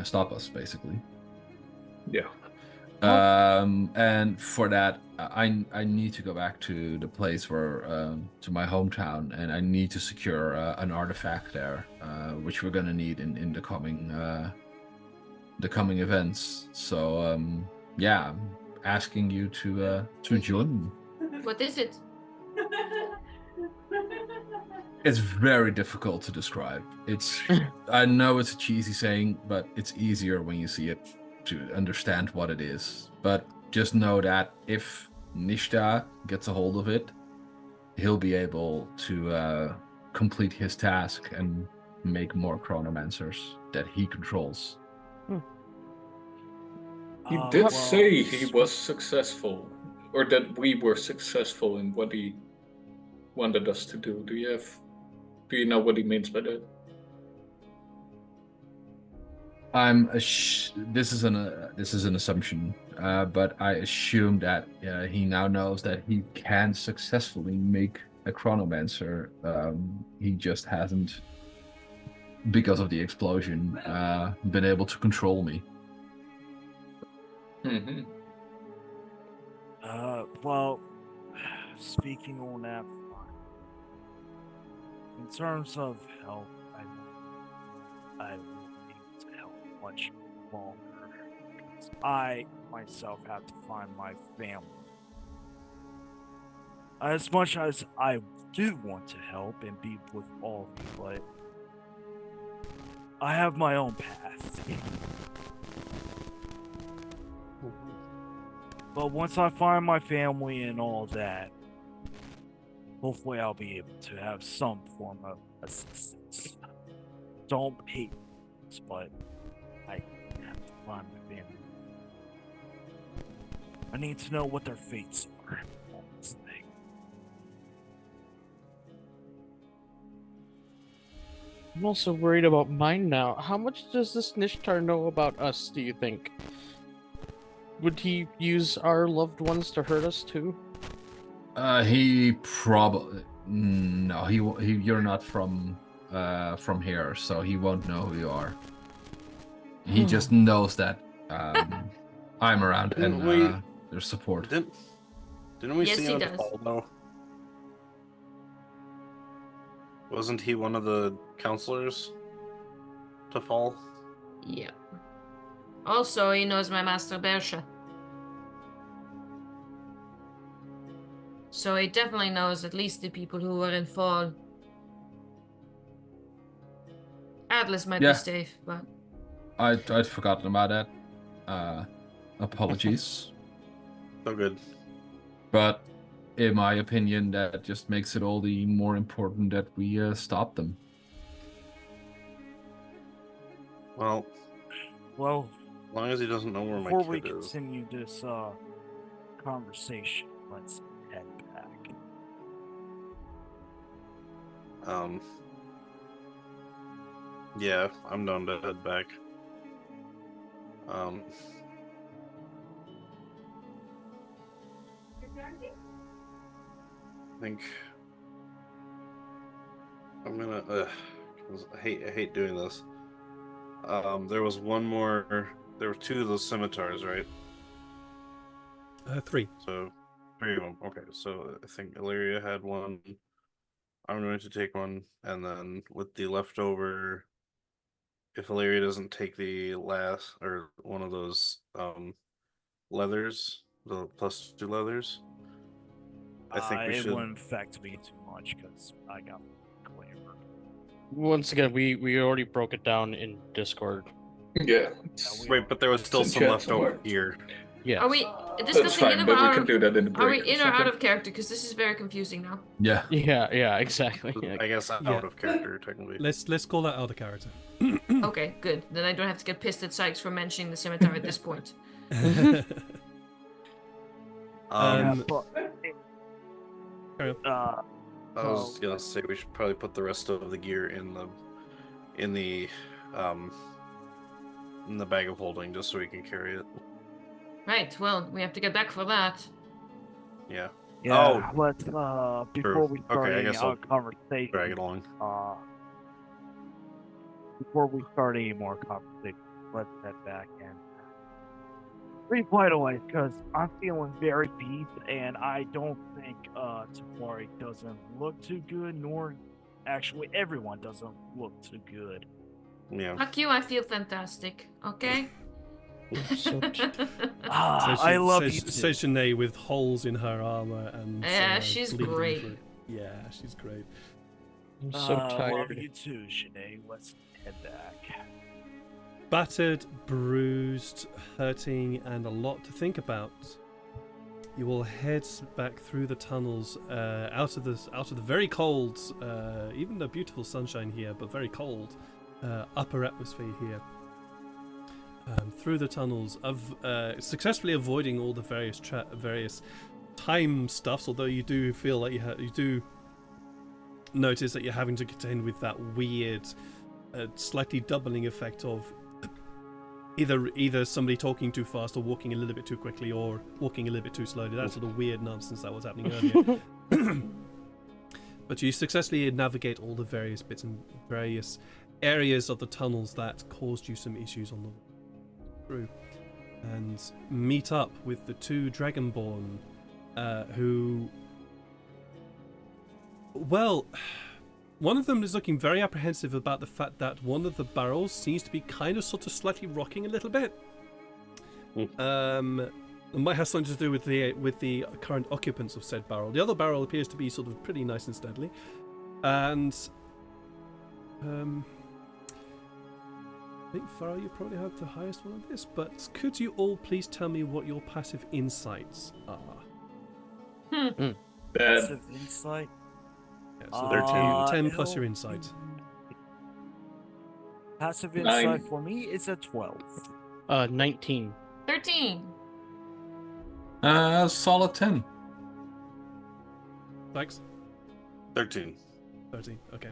stop us, basically. Yeah. And for that, I need to go back to the place where to my hometown, and I need to secure an artifact there, which we're gonna need in the coming events. So yeah, I'm asking you to join me. What is it? It's very difficult to describe. I know it's a cheesy saying, but it's easier when you see it to understand what it is. But just know that if Nishta gets a hold of it, he'll be able to complete his task and make more chronomancers that he controls. He did say he was successful, or that we were successful in what he wanted us to do. Do you know what he means by that? This is an assumption, but I assume that he now knows that he can successfully make a chronomancer. He just hasn't, because of the explosion, been able to control me. Mm-hmm. Well, speaking on that, in terms of help, I need to help much longer. Because I myself have to find my family. As much as I do want to help and be with all of you, but I have my own path. But once I find my family and all that, hopefully I'll be able to have some form of assistance. Don't hate this, but I have to find my family. I need to know what their fates are. That's the thing. I'm also worried about mine now. How much does this Nishtar know about us, do you think? Would he use our loved ones to hurt us too? He probably no. You're not from here, so he won't know who you are. He just knows that I'm around and there's support. Didn't we Yes, see he him does. fall though? Wasn't he one of the counselors to fall? Yeah. Also, he knows my master Bersha. So he definitely knows at least the people who were in fall. Atlas might Yeah. be safe, but I'd forgotten about that. Apologies. So good. But in my opinion, that just makes it all the more important that we stop them. Well, Well, as long as he doesn't know where my before we kid is. continue this conversation, let's head back. Yeah, I'm down to head back. I think I'm gonna. 'Cause I hate doing this. There was one more. There were two of those scimitars, right? 3. So 3 of them. Okay, so I think Illyria had one. I'm going to take one, and then with the leftover, if Illyria doesn't take the last or one of those leathers, the +2 leathers, I think we It should. wouldn't affect me too much because I got flavor. Once again, we already broke it down in Discord. Yeah. Wait, but there was still It's in some chat left over somewhere. here. Yeah. are we That's discussing in fine, but we or can do that in the are break. we in or out of character? Because this is very confusing now. Yeah. Yeah, exactly. I guess out Yeah. of character technically. Let's call that out of character. Okay, good. Then I don't have to get pissed at Sykes for mentioning the scimitar at this point. Um, but, Carry I was gonna say we should probably put the rest of the gear in the bag of holding just so we can carry it. Right, well, we have to get back for that. Yeah. yeah, let's before we Okay, start I any guess I'll conversation, drag it along. before we start any more conversation, let's head back and revitalize because I'm feeling very beat, and I don't think Tyfari doesn't look too good, nor actually everyone doesn't look too good. Yeah. Fuck you, I feel fantastic, okay? I love you. Says Janae with holes in her armor and Yeah, she's bleeding great. through. Yeah, she's great. I'm so Love tired. you too, Sinead. Let's head back. Battered, bruised, hurting, and a lot to think about. You will head back through the tunnels, out of the very cold, even though beautiful sunshine here, but very cold, upper atmosphere here. Through the tunnels, successfully avoiding all the various time stuffs. Although you do feel like you do notice that you're having to contend with that weird, slightly doubling effect of either somebody talking too fast or walking a little bit too quickly or walking a little bit too slowly. That sort of weird nonsense that was happening earlier. But you successfully navigate all the various bits and various areas of the tunnels that caused you some issues on the way through, and meet up with the two Dragonborn, who, well, one of them is looking very apprehensive about the fact that one of the barrels seems to be kind of sort of slightly rocking a little bit. It might have something to do with the current occupants of said barrel. The other barrel appears to be sort of pretty nice and steadily. And I think, Farrell, you probably have the highest one of this, but could you all please tell me what your passive insights are? Bad. Passive insight. Yeah, so 10 plus your it'll insight. be- Passive 9. insight for me is a 12. 19. 13. Solid 10. Thanks. 13. 13, okay.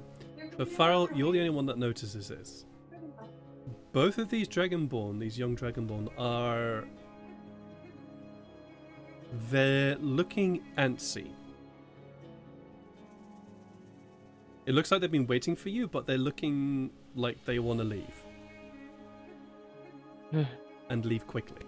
But Farrell, you're the only one that notices this. Both of these Dragonborn, these young Dragonborn, they're looking antsy. It looks like they've been waiting for you, but they're looking like they want to leave. And leave quickly.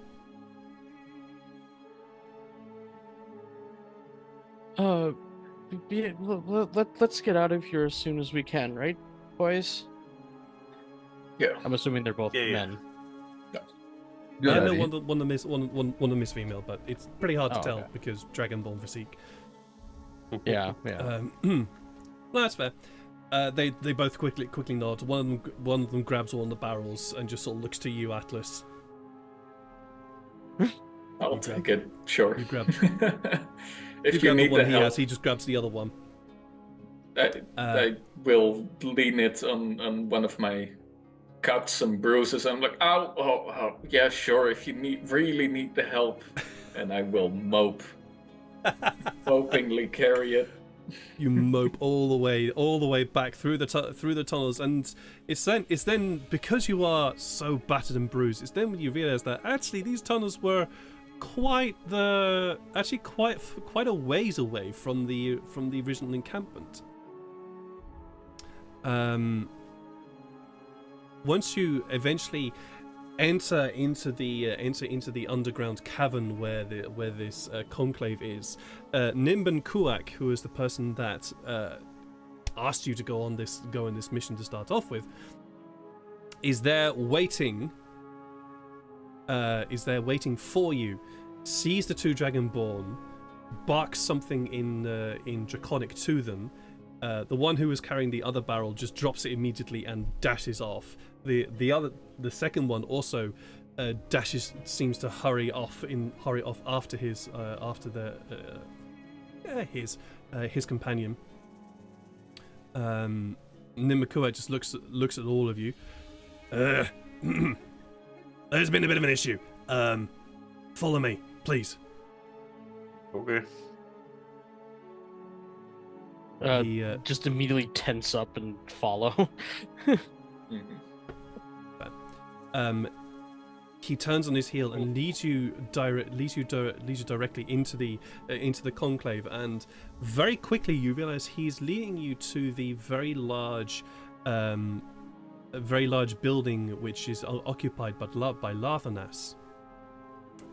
Let's get out of here as soon as we can, right, boys? Yeah. I'm assuming they're both Yeah. men. I know idea. one of them is female, but it's pretty hard to Oh, tell okay. because Dragonborn physique. Yeah. Well, that's fair. They both quickly nod. One of them grabs one of the barrels and just sort of looks to you, Atlas. I'll take it. Sure. You grab. If you grab the need one the he help, has, he just grabs the other one. I will lean it on one of my cuts and bruises. I'm like, oh, yeah, sure. If you really need the help, and I will mopingly carry it. You mope all the way back through the tunnels, and it's then because you are so battered and bruised, it's then when you realize that actually these tunnels were quite a ways away from the original encampment. Once you eventually enter into the underground cavern where this conclave is, Nimban Kuak, who is the person that asked you to go on this mission to start off with, is there waiting for you, sees the two Dragonborn, barks something in Draconic to them. The one who was carrying the other barrel just drops it immediately and dashes off. The second one also seems to hurry off after his companion. Nimakua just looks at all of you. There's been a bit of an issue. Follow me, please. Okay. He, Just immediately tense up and follow. He turns on his heel and leads you directly into the conclave, and very quickly you realize he's leading you to the very large building which is occupied by Lathanas,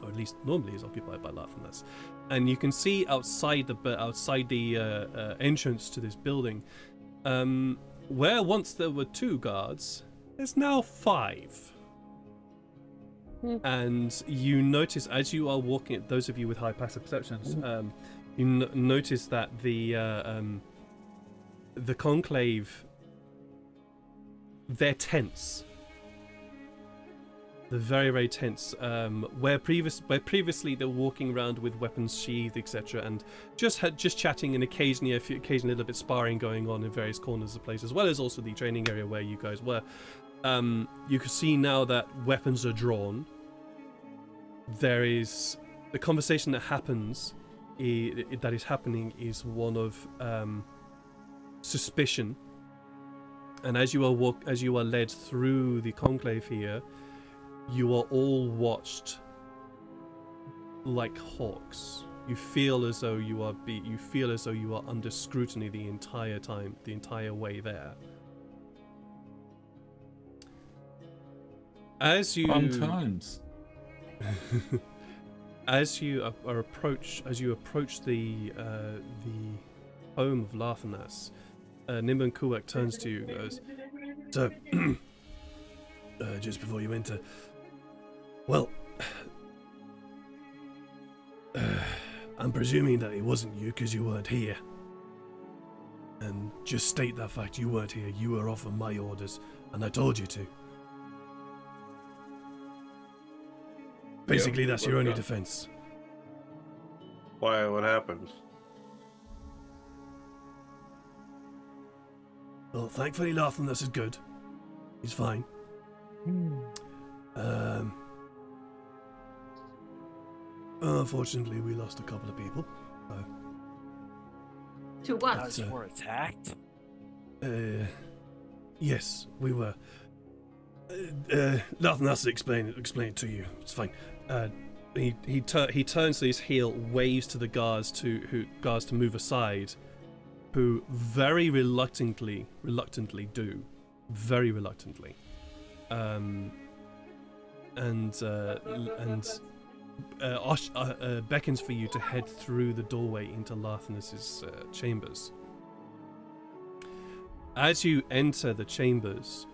or at least normally is occupied by Lathanas. And you can see outside the entrance to this building, where once there were 2 guards, there's now 5. And you notice as you are walking, those of you with high passive perceptions, you notice that the conclave, they're tense. They're very, very tense. Where previously they're walking around with weapons sheathed, etc., and just chatting, and occasionally a little bit sparring going on in various corners of the place, as well as also the training area where you guys were. You can see now that weapons are drawn. There is the conversation that happens. That is happening is one of suspicion, and as you are led through the conclave here, you are all watched like hawks. You feel as though you are under scrutiny the entire time, the entire way there. As you Fun times. As you approach the home of Larthanas, Nimban Kuwak turns to you and goes, "So, just before you enter, well, I'm presuming that it wasn't you because you weren't here. And just state that fact, you weren't here. You were off on my orders, and I told you to. Basically, that's your only defense." Why? What happened? Well, thankfully, Larthanas is good. He's fine. Unfortunately, we lost a couple of people. To what? Guys were attacked? Yes, we were. Larthanas explain it to you. It's fine. He turns to his heel, waves to the guards to move aside, who very reluctantly do, very reluctantly, beckons for you to head through the doorway into Larthanas's chambers. As you enter the chambers,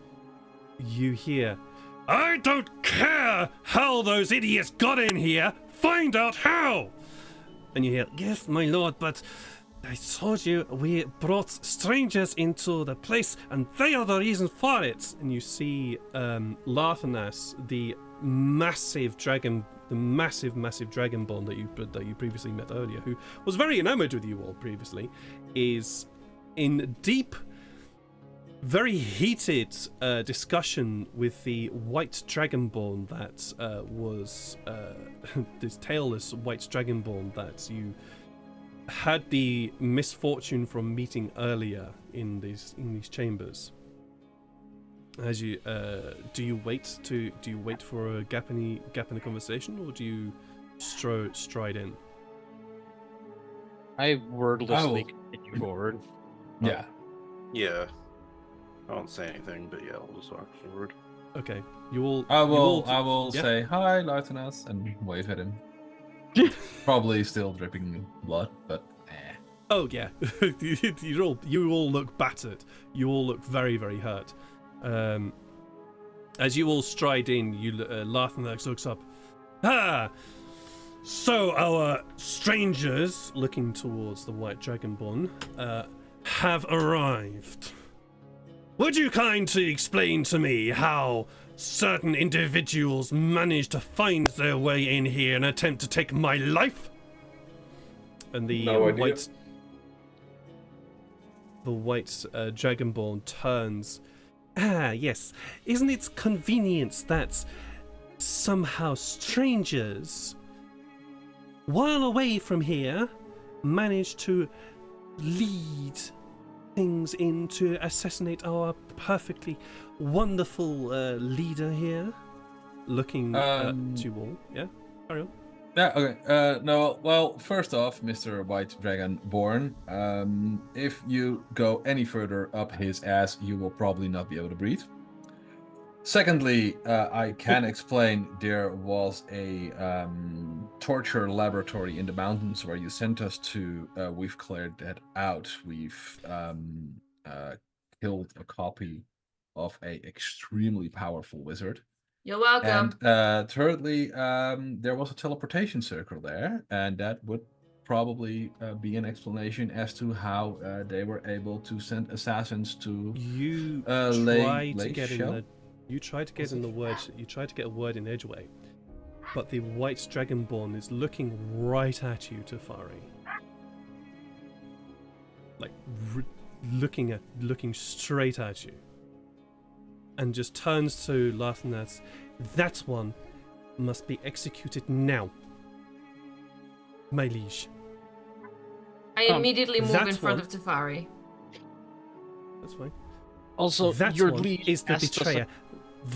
you hear, "I don't care how those idiots got in here! Find out how!" And you hear, "Yes, my lord, but I told you we brought strangers into the place and they are the reason for it." And you see Larthanas, the massive Dragonborn that you previously met earlier, who was very enamored with you all previously, is in deep, very heated discussion with the white dragonborn that was this tailless white dragonborn that you had the misfortune from meeting earlier in these chambers. As you do you wait for a gap in the conversation, or do you stride in? I wordlessly continue forward. Yeah. Yeah. I won't say anything, but yeah, I'll just walk forward. Okay, you all. I will yeah. say hi, Larthanas, and wave at him. Probably still dripping blood, but Oh yeah, you all look battered. You all look very, very hurt. As you all stride in, Larthanas looks up. "Ah, so our strangers," looking towards the white dragonborn, "have arrived. Would you kindly explain to me how certain individuals managed to find their way in here and attempt to take my life?" And the white dragonborn turns. "Ah, yes. Isn't it convenient that somehow strangers, while away from here, managed to lead things in to assassinate our perfectly wonderful leader here?" Looking at you all. Yeah, carry on. yeah, okay. No, well, first off, Mr. White Dragonborn, if you go any further up his ass, you will probably not be able to breathe. Secondly, I can explain there was a torture laboratory in the mountains where you sent us to. We've cleared that out. We've killed a copy of a extremely powerful wizard. You're welcome. And thirdly, there was a teleportation circle there, and that would probably be an explanation as to how they were able to send assassins to You Lay try to get in Shell? the. You try to get in the word. You try to get a word in edgeway, but the white Dragonborn is looking right at you, Tyfari. Like looking straight at you, and just turns to Lathanas. That one must be executed now, my liege. I immediately move in that front one- of Tyfari. That's fine. Also, That your one liege is the asked us betrayer.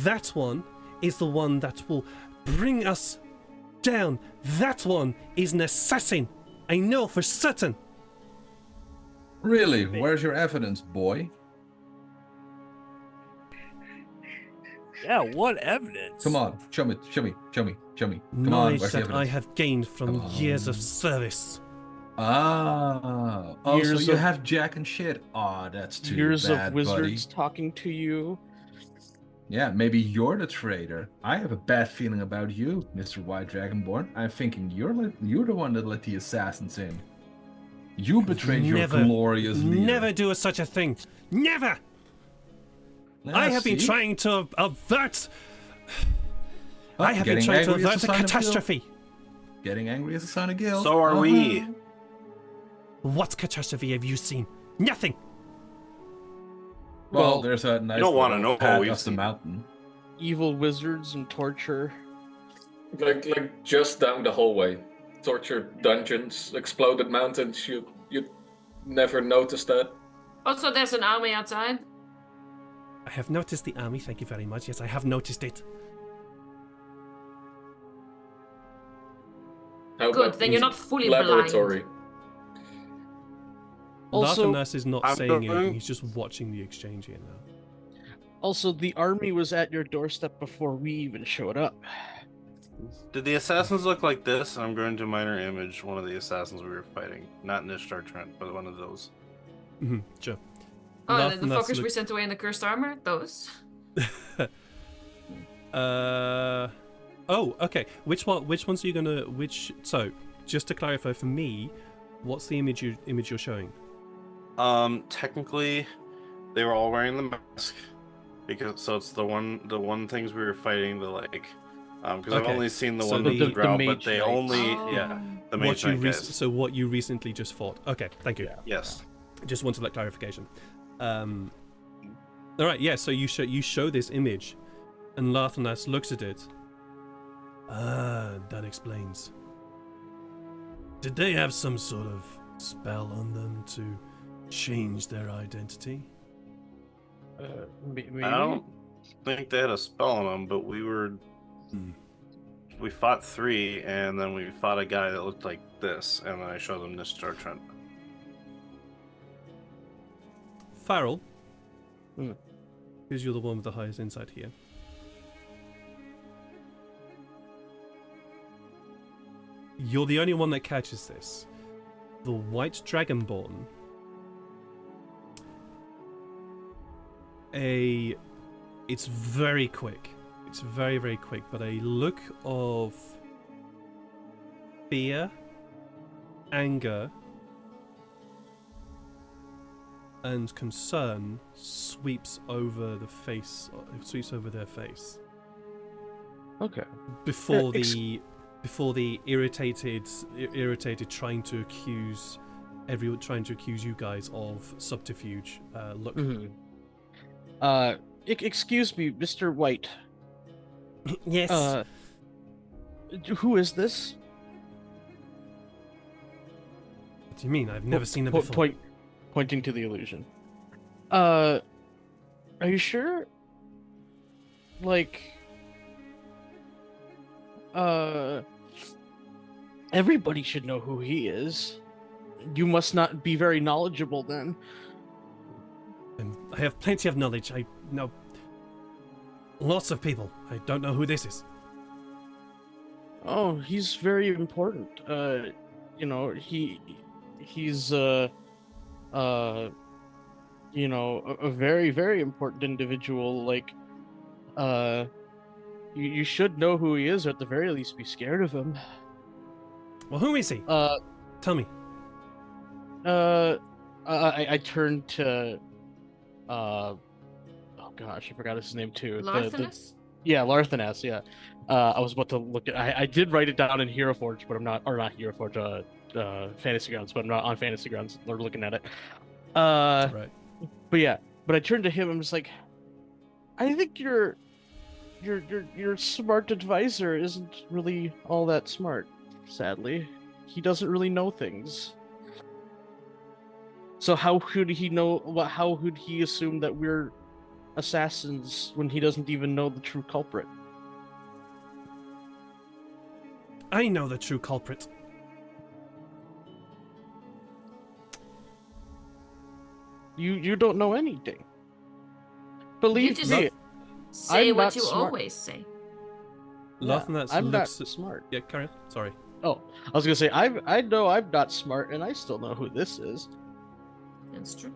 That one is the one that will bring us down. That one is an assassin. I know for certain. Really? Where's your evidence, boy? Yeah, what evidence? Come on, show me. Come on, Knowledge where's the that I evidence? have gained from Come years of on. service. Ah, oh, Years so you of- have Jack and shit. Oh, that's too years bad, of wizards buddy. talking to you. Yeah, maybe you're the traitor. I have a bad feeling about you, Mr. White Dragonborn. I'm thinking you're the one that let the assassins in. You betrayed your glorious leader. Never do such a thing. Never. I have been trying to avert. I have been trying to avert a catastrophe. Getting angry is a sign of guilt. So are we. What catastrophe have you seen? Nothing. Well, there's a nice don't wanna little know path we've up the seen. mountain. Evil wizards and torture. Like just down the hallway. Tortured dungeons, exploded mountains. You never noticed that. Also, there's an army outside. I have noticed the army. Thank you very much. Yes, I have noticed it. How Good, about then you're the not fully laboratory? Also, Lathanas is not I'm saying going- anything. He's just watching the exchange here now. Also, the army was at your doorstep before we even showed up. Did the assassins look like this? I'm going to minor image one of the assassins we were fighting. Not Nishta Trent, but one of those. Sure. Oh, the Lathanas fuckers we look- sent away in the cursed armor? Those? Oh, okay. Which ones are you gonna? So, just to clarify for me, what's the image you're showing? Technically, they were all wearing the mask, because so it's the one things we were fighting. The because I've Okay, only seen the so one the- with the the growl, but mage they knights. only the mage knight guys. So what you recently just fought? Okay, thank you. Yes. Just wanted that clarification. All right, yeah. So you show this image, and Lathanas looks at it. Ah, that explains. Did they have some sort of spell on them to change their identity? Maybe. I don't think they had a spell on them, but we fought 3, and then we fought a guy that looked like this, and then I showed them this Star Trent. Farrell, because you're the one with the highest insight here. You're the only one that catches this. The white Dragonborn. It's very quick. It's very, very quick, but a look of fear, anger, and concern sweeps over their face. Okay. Before Ex- the irritated trying to accuse you guys of subterfuge look. Mm-hmm. Excuse me, Mr. White. Yes. Who is this? What do you mean? I've never seen it before. Pointing to the illusion. Are you sure? Everybody should know who he is. You must not be very knowledgeable then. I have plenty of knowledge. I know lots of people. I don't know who this is. Oh, he's very important. He's a very, very important individual. You should know who he is, or at the very least be scared of him. Well, who is he? Tell me. I turned to, oh gosh, I forgot his name too. Larthanus? Yeah, Larthanus. Yeah. I was about to look at. I did write it down in Heroforge, but I'm not, or not Heroforge. Fantasy Grounds, but I'm not on Fantasy Grounds. They're looking at it. Right. But yeah, but I turned to him. I'm just like, I think your smart advisor isn't really all that smart. Sadly, he doesn't really know things. So how could he know? How could he assume that we're assassins when he doesn't even know the true culprit? I know the true culprit. You don't know anything. You Believe just me, say I'm what not you smart. always say. Larthanus I'm not looks at... smart. Yeah, carry on. Sorry. Oh, I was gonna say I know I'm not smart, and I still know who this is. That's true.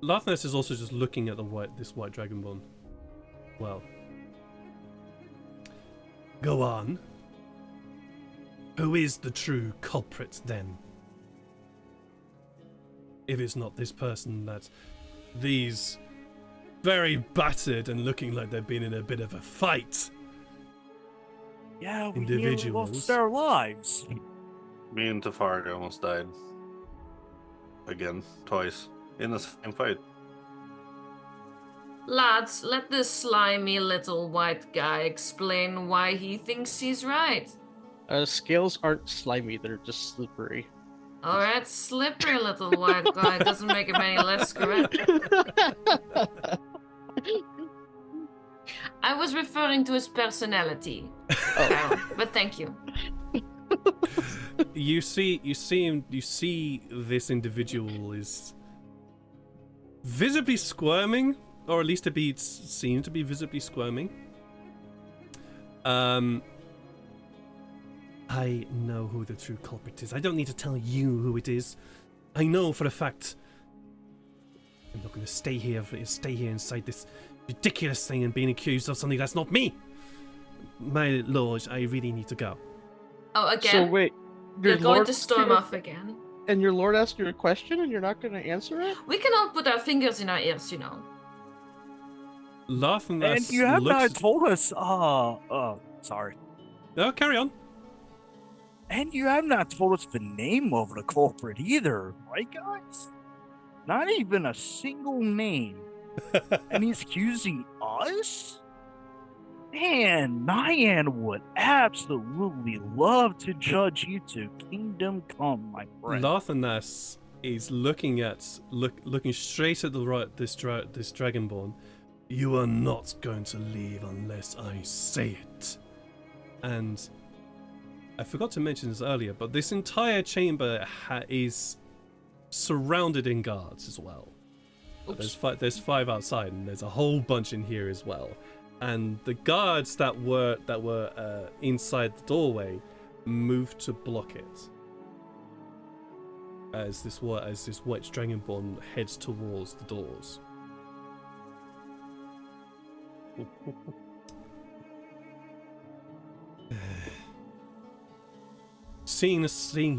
Larthanus is also just looking at this white dragonborn. Well. Go on. Who is the true culprit then? If it's not this person that these very battered and looking like they've been in a bit of a fight. Yeah, we Individuals. nearly lost our lives. Me and Tyfari almost died. Again, twice. In the same fight. Lads, let this slimy little white guy explain why he thinks he's right. Scales aren't slimy; they're just slippery. Alright, slippery little white guy doesn't make him any less correct. I was referring to his personality, Carol, but thank you. You see this individual is visibly squirming, or at least seems to be visibly squirming. I know who the true culprit is. I don't need to tell you who it is. I know for a fact. I'm not going to stay here inside this ridiculous thing and being accused of something that's not me. My lord, I really need to go. Oh, again? So wait, You're going lord to storm off again. and your lord asked you a question, and you're not going to answer it? We can all put our fingers in our ears, you know. Larthanus And you have not looks... told us. Sorry. No, carry on. And you have not told us the name of the culprit either, right, guys? Not even a single name. And he's accusing us? Man, Nyan would absolutely love to judge you to kingdom come, my friend. Larthanus is looking straight at this dragonborn. You are not going to leave unless I say it. And I forgot to mention this earlier, but this entire chamber is surrounded in guards as well. There's five outside, and there's a whole bunch in here as well. And the guards that were inside the doorway moved to block it as this white dragonborn heads towards the doors. Seeing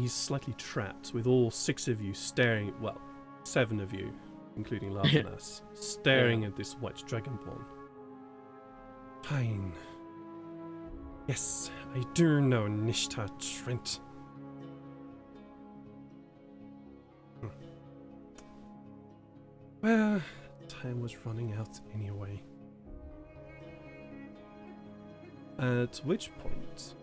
he's slightly trapped, with all 6 of you staring, well, 7 of you, including Larthanus, staring at this white dragonborn. Fine. Yes, I do know Nishta Trent. Well, time was running out anyway. At which point,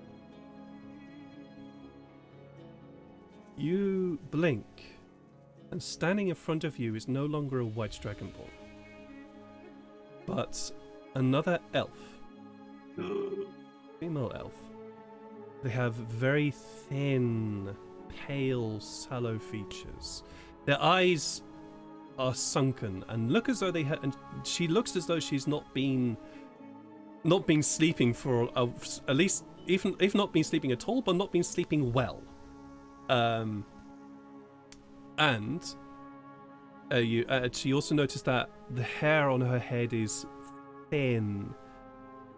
you blink, and standing in front of you is no longer a white dragonborn, but another elf. Female elf. They have very thin, pale, sallow features. Their eyes are sunken and look as though they had. And she looks as though she's not been sleeping for at least, even if not been sleeping at all, but not been sleeping well. She also noticed that the hair on her head is thin.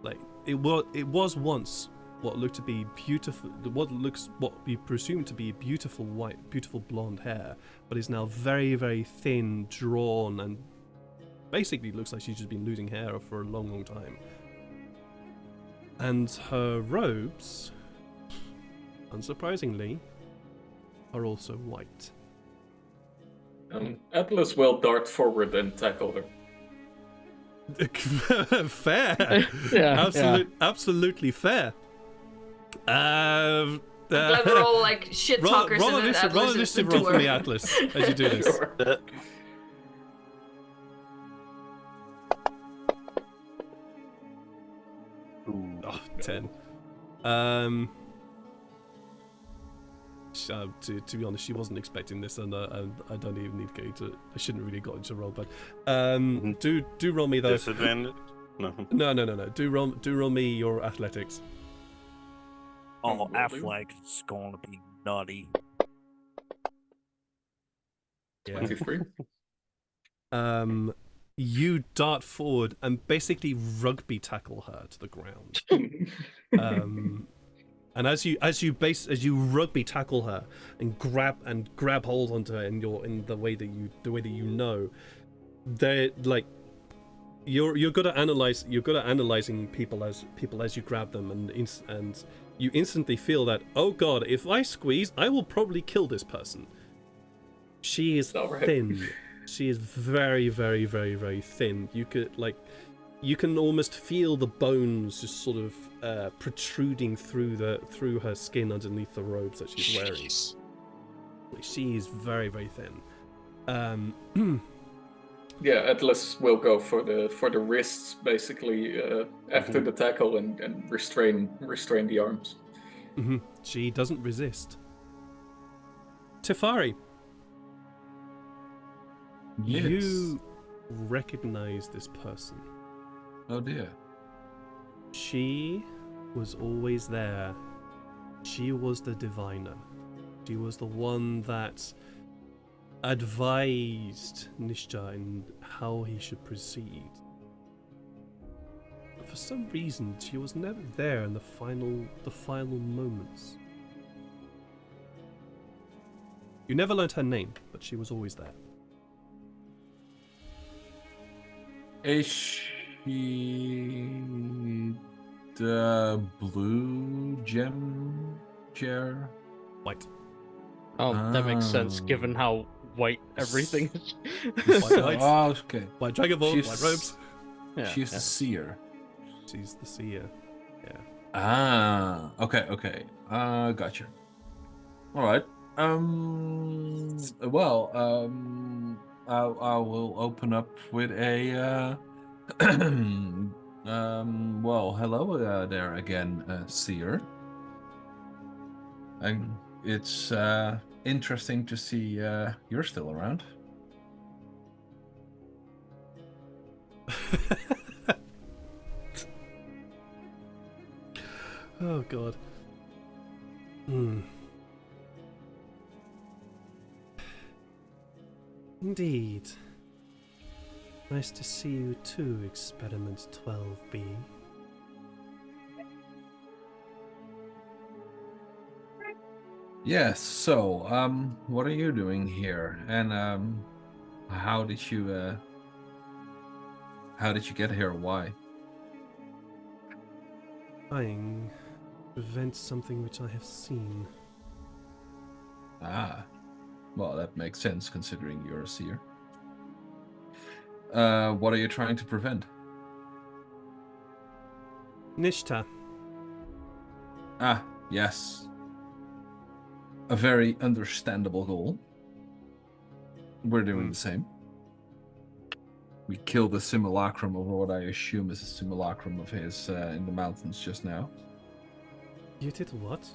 Like it was once what look to be beautiful, what we presume to be beautiful blonde hair, but is now very, very thin, drawn, and basically looks like she's just been losing hair for a long, long time. And her robes, unsurprisingly, are also white. Atlas will dart forward and tackle her. Fair. Absolutely fair. I'm glad we're all like shit talkers. Roll and initiative roll for me, Atlas, as you do this. Sure. Oh, 10. To be honest, she wasn't expecting this, and I don't even need to go to. I shouldn't really got into roll, but do roll me though. Disadvantage? No. No. Do roll me your athletics. Oh, Affleck is going to be nutty. Yeah. 23. You dart forward and basically rugby tackle her to the ground. And as you rugby tackle her and grab hold onto her in the way that you know, they're like you're good at analyzing people as you grab them, and you instantly feel that, oh god, if I squeeze, I will probably kill this person. She is thin. She is very, very, very, very thin. You can almost feel the bones just sort of protruding through her skin underneath the robes that she's wearing. She is very, very thin. Yeah, Atlas will go for the wrists basically after the tackle and restrain the arms. Mm-hmm. She doesn't resist. Tyfari, Yes. you recognize this person. Oh dear. She was always there. She was the diviner. She was the one that advised Nishta in how he should proceed. But for some reason, she was never there in the final moments. You never learned her name, but she was always there. Is she the blue gem chair? White. Oh, that makes sense given how white everything is. White. Oh, okay. White Dragonborn, She's- white robes. She's the seer. She's the seer. Yeah. Ah, okay. Gotcha. All right. Well, I will open up with a well, hello there again, seer. And it's interesting to see you're still around. Oh god. Indeed. Nice to see you too, Experiment 12B. Yes. So, what are you doing here? And how did you get here? Why? Trying to prevent something which I have seen. Ah, well, that makes sense considering you're a seer. What are you trying to prevent? Nishta. Ah, yes. A very understandable goal. We're doing the same. We killed a simulacrum of what I assume is a simulacrum of his in the mountains just now. You did what?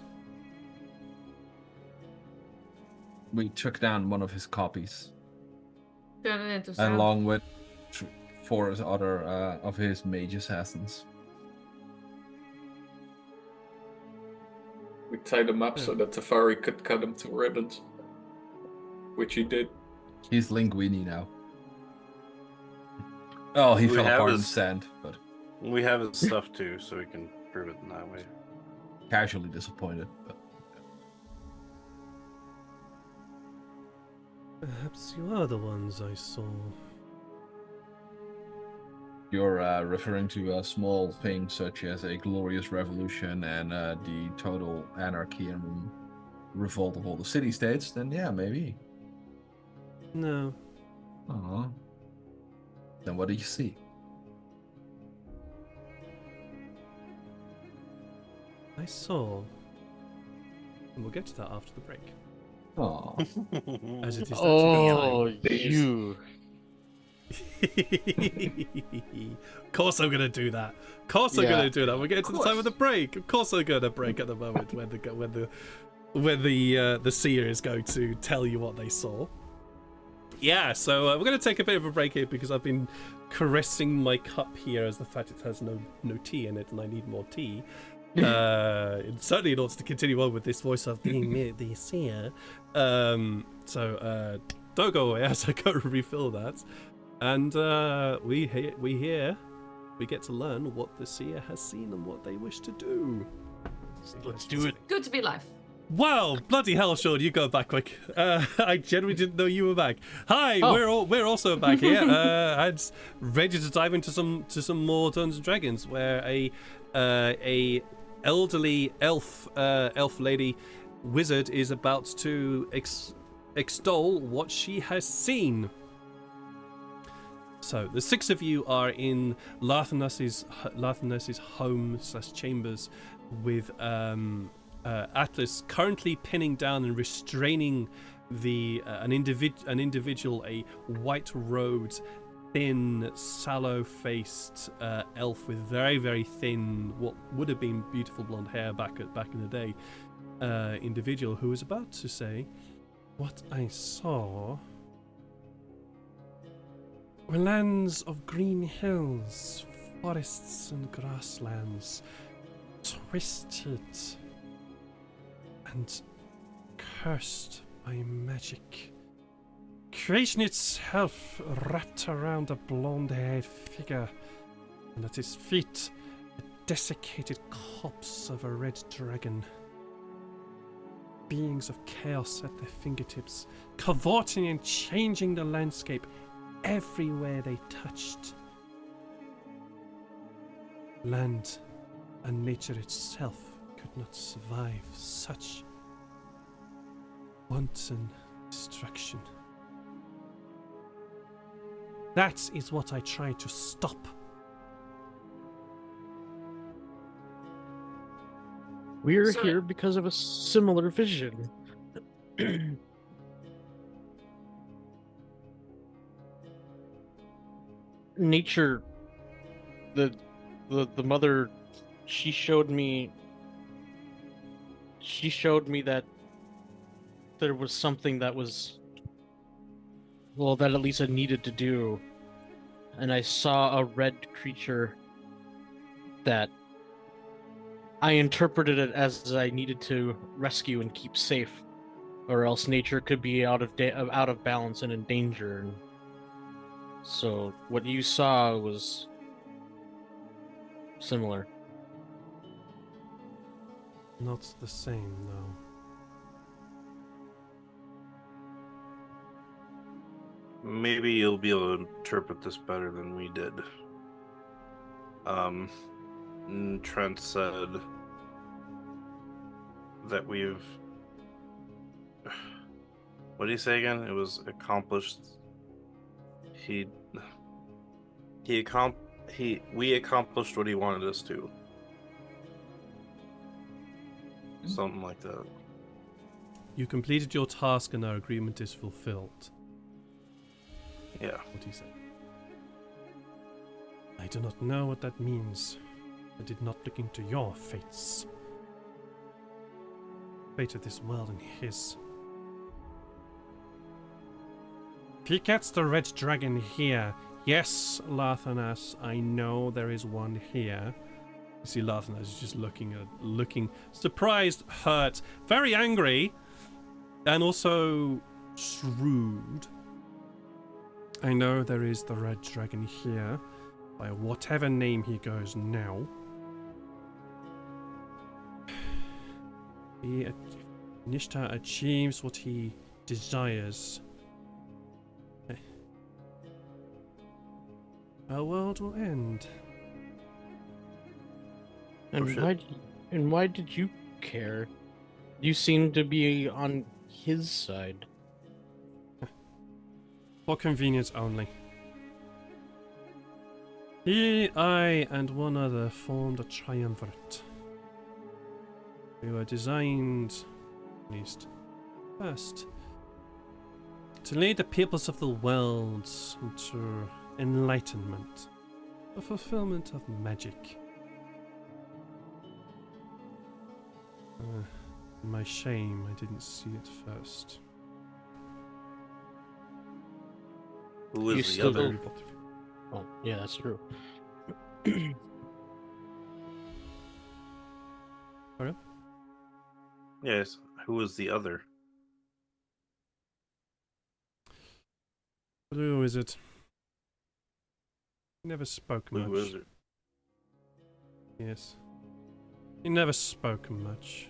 We took down one of his copies, Turn it into sound. along with four other of his mage assassins. We tied him up so that Tyfari could cut him to ribbons, which he did. He's Linguini now. Oh, he We fell have apart in his- sand, but We have his stuff too, so we can prove it in that way. casually disappointed. But Perhaps you are the ones I saw. you're referring to small things such as a glorious revolution and the total anarchy and revolt of all the city-states, then yeah, maybe. No. Aww. Then what did you see? I saw. And we'll get to that after the break. Aww. As it is Oh, Please. you. Of course I'm gonna do that. Of course I'm Yeah. gonna do that. We're getting to the time of the break. Of course I'm gonna break at the moment when the seer is going to tell you what they saw. Yeah, so we're gonna take a bit of a break here because I've been caressing my cup here as the fact it has no tea in it and I need more tea. Certainly in order to continue on with this voice of the seer. So don't go away as I go refill that. And we get to learn what the seer has seen and what they wish to do. Let's do it. Good to be live. Wow, bloody hell, Sean, you go back quick. I genuinely didn't know you were back. Hi, we're also back here. I'm ready to dive into some more Dungeons and Dragons, where a elderly elf lady wizard is about to extol what she has seen. So the six of you are in Lathanus's home/chambers with Atlas currently pinning down and restraining an individual, a white-robed, thin, sallow-faced elf with very, very thin, what would have been beautiful blonde hair back in the day, individual who was about to say, "What I saw were lands of green hills, forests and grasslands, twisted and cursed by magic. Creation itself wrapped around a blonde-haired figure, and at his feet, a desiccated corpse of a red dragon. Beings of chaos at their fingertips, cavorting and changing the landscape everywhere they touched. Land and nature itself could not survive such wanton destruction. That is what I try to stop." We're So- here because of a similar vision. Nature, the mother, she showed me that there was something that was, well, that at least I needed to do, and I saw a red creature that I interpreted it as I needed to rescue and keep safe, or else nature could be out of balance and in danger. And so what you saw was similar. Not the same, though. Maybe you'll be able to interpret this better than we did. Trent said that we've... What did he say again? It was accomplished. We accomplished what he wanted us to. Something like that. You completed your task and our agreement is fulfilled. Yeah. What he said. I do not know what that means. I did not look into your fates. Fate of this world and his. If he gets the red dragon here, yes, Lathanas, I know there is one here. You see Lathanas is just looking surprised, hurt, very angry, and also shrewd. I know there is the red dragon here, by whatever name he goes now. Nishta achieves what he desires, our world will end. And why did you care? You seem to be on his side. For convenience only. He, I, and one other formed a triumvirate. We were designed, at least, first, to lead the peoples of the world into enlightenment, the fulfillment of magic. My shame, I didn't see it first. Who is You the still other? don't- Oh, yeah, that's true. Yes. Who is the other? Blue Wizard. He never spoke Blue much. Wizard. Yes. He never spoke much.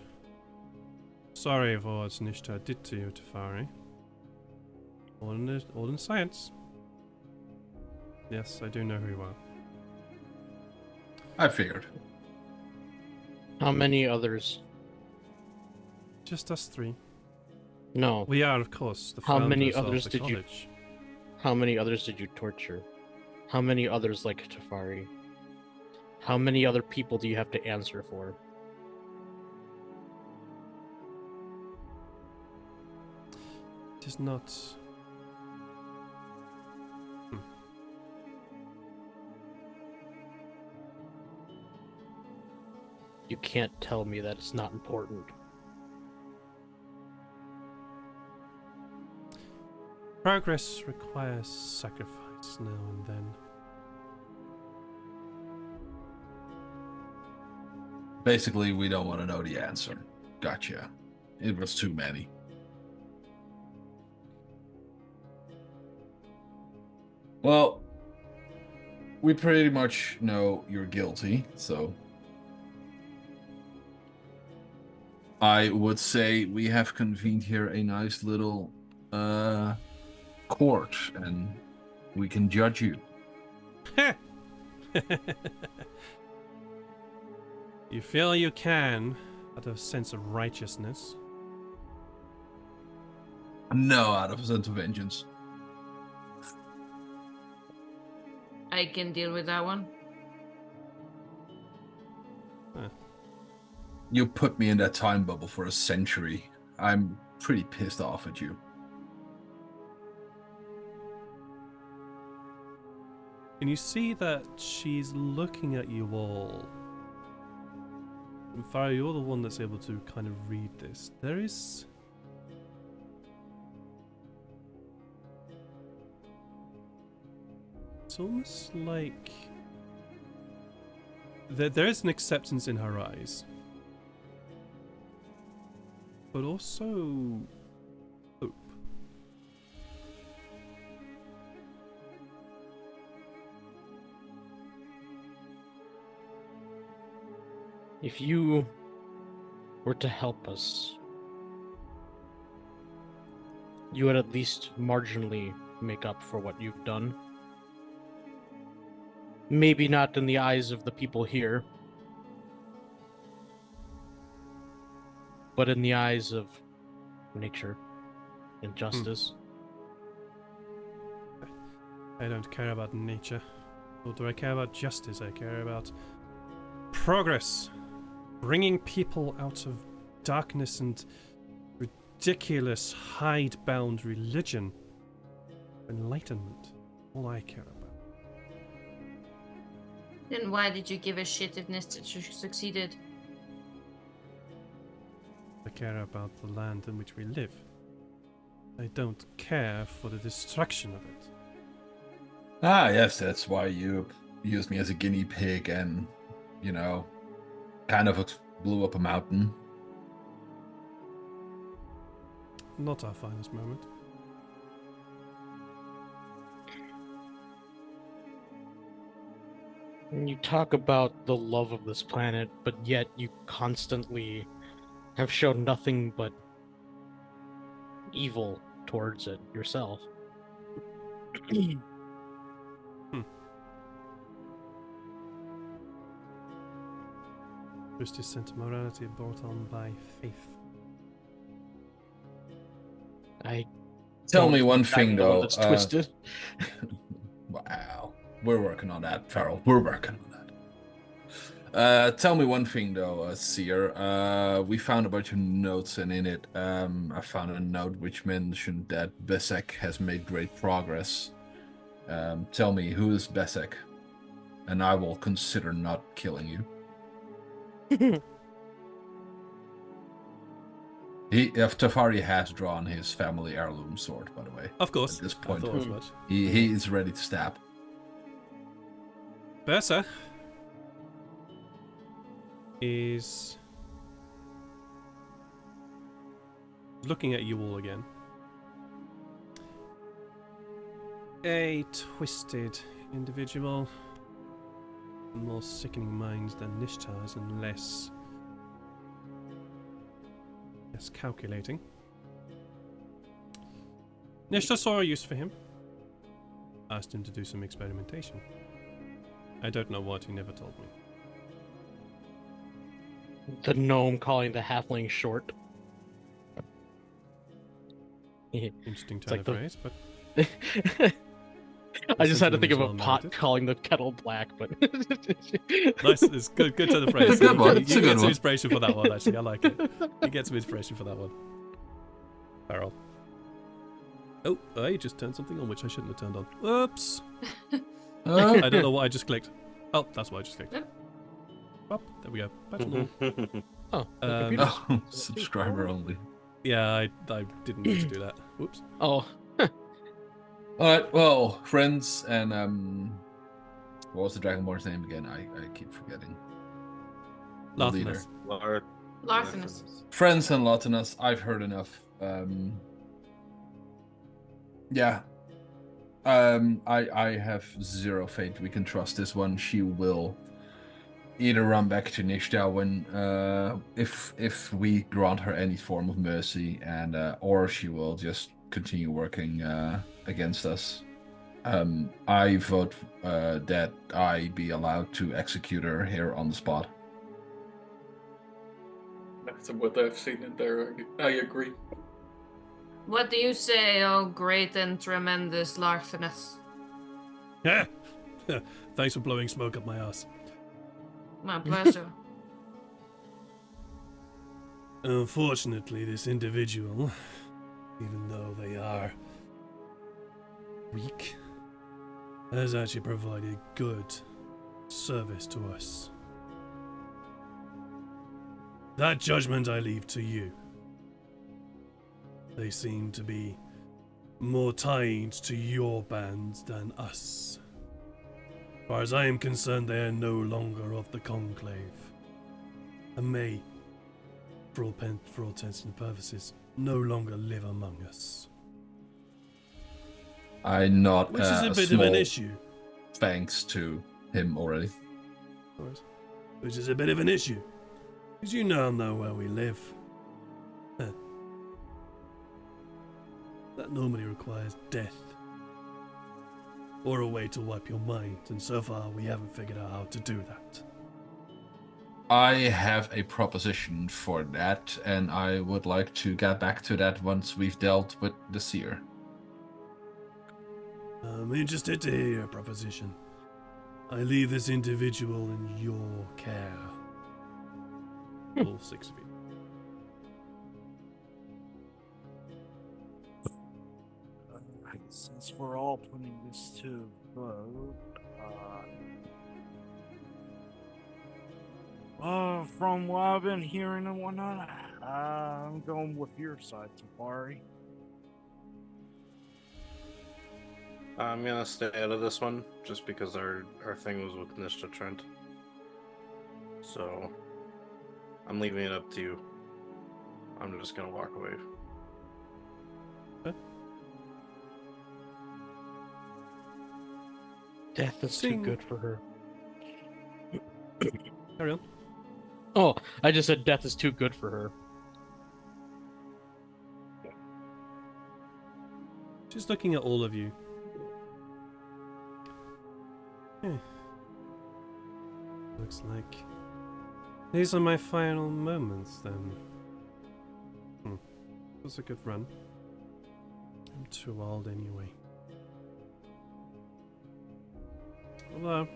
Sorry for what Nishta did to you, Tyfari. All in science. Yes, I do know who you are. I figured. How many others? Just us three. No. We are, of course, the How many founders others of the did you- college. How many others did you torture? How many others like Tyfari? How many other people do you have to answer for? It is not... You can't tell me that it's not important. Progress requires sacrifice now and then. Basically, we don't want to know the answer. Gotcha. It was too many. Well, we pretty much know you're guilty, so I would say we have convened here a nice little court, and we can judge you. You feel you can, out of a sense of righteousness. No, out of a sense of vengeance. I can deal with that one. You put me in that time bubble for a century. I'm pretty pissed off at you. And you see that she's looking at you all. And Farah, you're the one that's able to kind of read this. There is... It's almost like... There is an acceptance in her eyes. But also... hope. If you were to help us, you would at least marginally make up for what you've done. Maybe not in the eyes of the people here, but in the eyes of nature and justice. I don't care about nature. Nor do I care about justice. I care about progress. Bringing people out of darkness and ridiculous hidebound religion. Enlightenment. All I care about. Then why did you give a shit if Nishta succeeded? I care about the land in which we live. I don't care for the destruction of it. Ah, yes, that's why you used me as a guinea pig and, you know, kind of blew up a mountain. Not our finest moment. And you talk about the love of this planet, but yet you constantly have shown nothing but evil towards it yourself. Justice and morality brought on by faith. Tell me one thing, know though. that's twisted. Wow. We're working on that, Farrell. We're working on that. Tell me one thing, though, Seer. We found a bunch of notes, and in it, I found a note which mentioned that Besek has made great progress. Tell me, who is Besek? And I will consider not killing you. Tyfari has drawn his family heirloom sword, by the way. Of course. At this point, I thought as much. he is ready to stab. Bersa is looking at you all again. A twisted individual, more sickening minds than Nishta's, and less calculating. Nishta saw a use for him. Asked him to do some experimentation. I don't know what, he never told me. The gnome calling the halfling short. Interesting turn like of phrase, but I just had to think of a well pot merited. calling the kettle black, but nice. It's good turn of phrase. It's a good one. You It's a get good some one. inspiration for that one, actually. I like it. You get some inspiration for that one. Farrell. Oh, I just turned something on which I shouldn't have turned on. Oops. I don't know what I just clicked. Oh, that's what I just clicked. Oh, there we go. Back to normal. Oh, subscriber only. Yeah, I didn't need to do that. Whoops. oh, Alright, well, friends, and what was the Dragonborn's name again? I keep forgetting. The leader. Larthanus. Larthanus. Friends and Larthanus, I've heard enough. Yeah. I have zero faith we can trust this one. She will either run back to Nishta when if we grant her any form of mercy, and or she will just continue working against us. I vote that I be allowed to execute her here on the spot. That's what I've seen in there. I agree. What do you say, oh great and tremendous Larthanus? Yeah. Thanks for blowing smoke up my ass. My pleasure. Unfortunately, this individual, even though they are weak, has actually provided good service to us. That judgment I leave to you. They seem to be more tied to your band than us. As far as I am concerned, they are no longer of the Conclave, and may, for all intents and purposes, no longer live among us. I nod Which is a bit of small an issue. thanks to him already. Which is a bit of an issue. Because you now know where we live. That normally requires death. Or a way to wipe your mind, and so far we haven't figured out how to do that. I have a proposition for that, and I would like to get back to that once we've dealt with the seer. I'm interested to hear your proposition. I leave this individual in your care. All 6 of you. Since we're all putting this to vote, from what I've been hearing and whatnot, I'm going with your side, Tyfari. I'm gonna stay out of this one just because our thing was with Nishta Trent. So I'm leaving it up to you. I'm just gonna walk away. death is too good for her. Carry on. Oh, I just said death is too good for her. Just looking at all of you. Looks like these are my final moments then. It was a good run. I'm too old anyway. Although,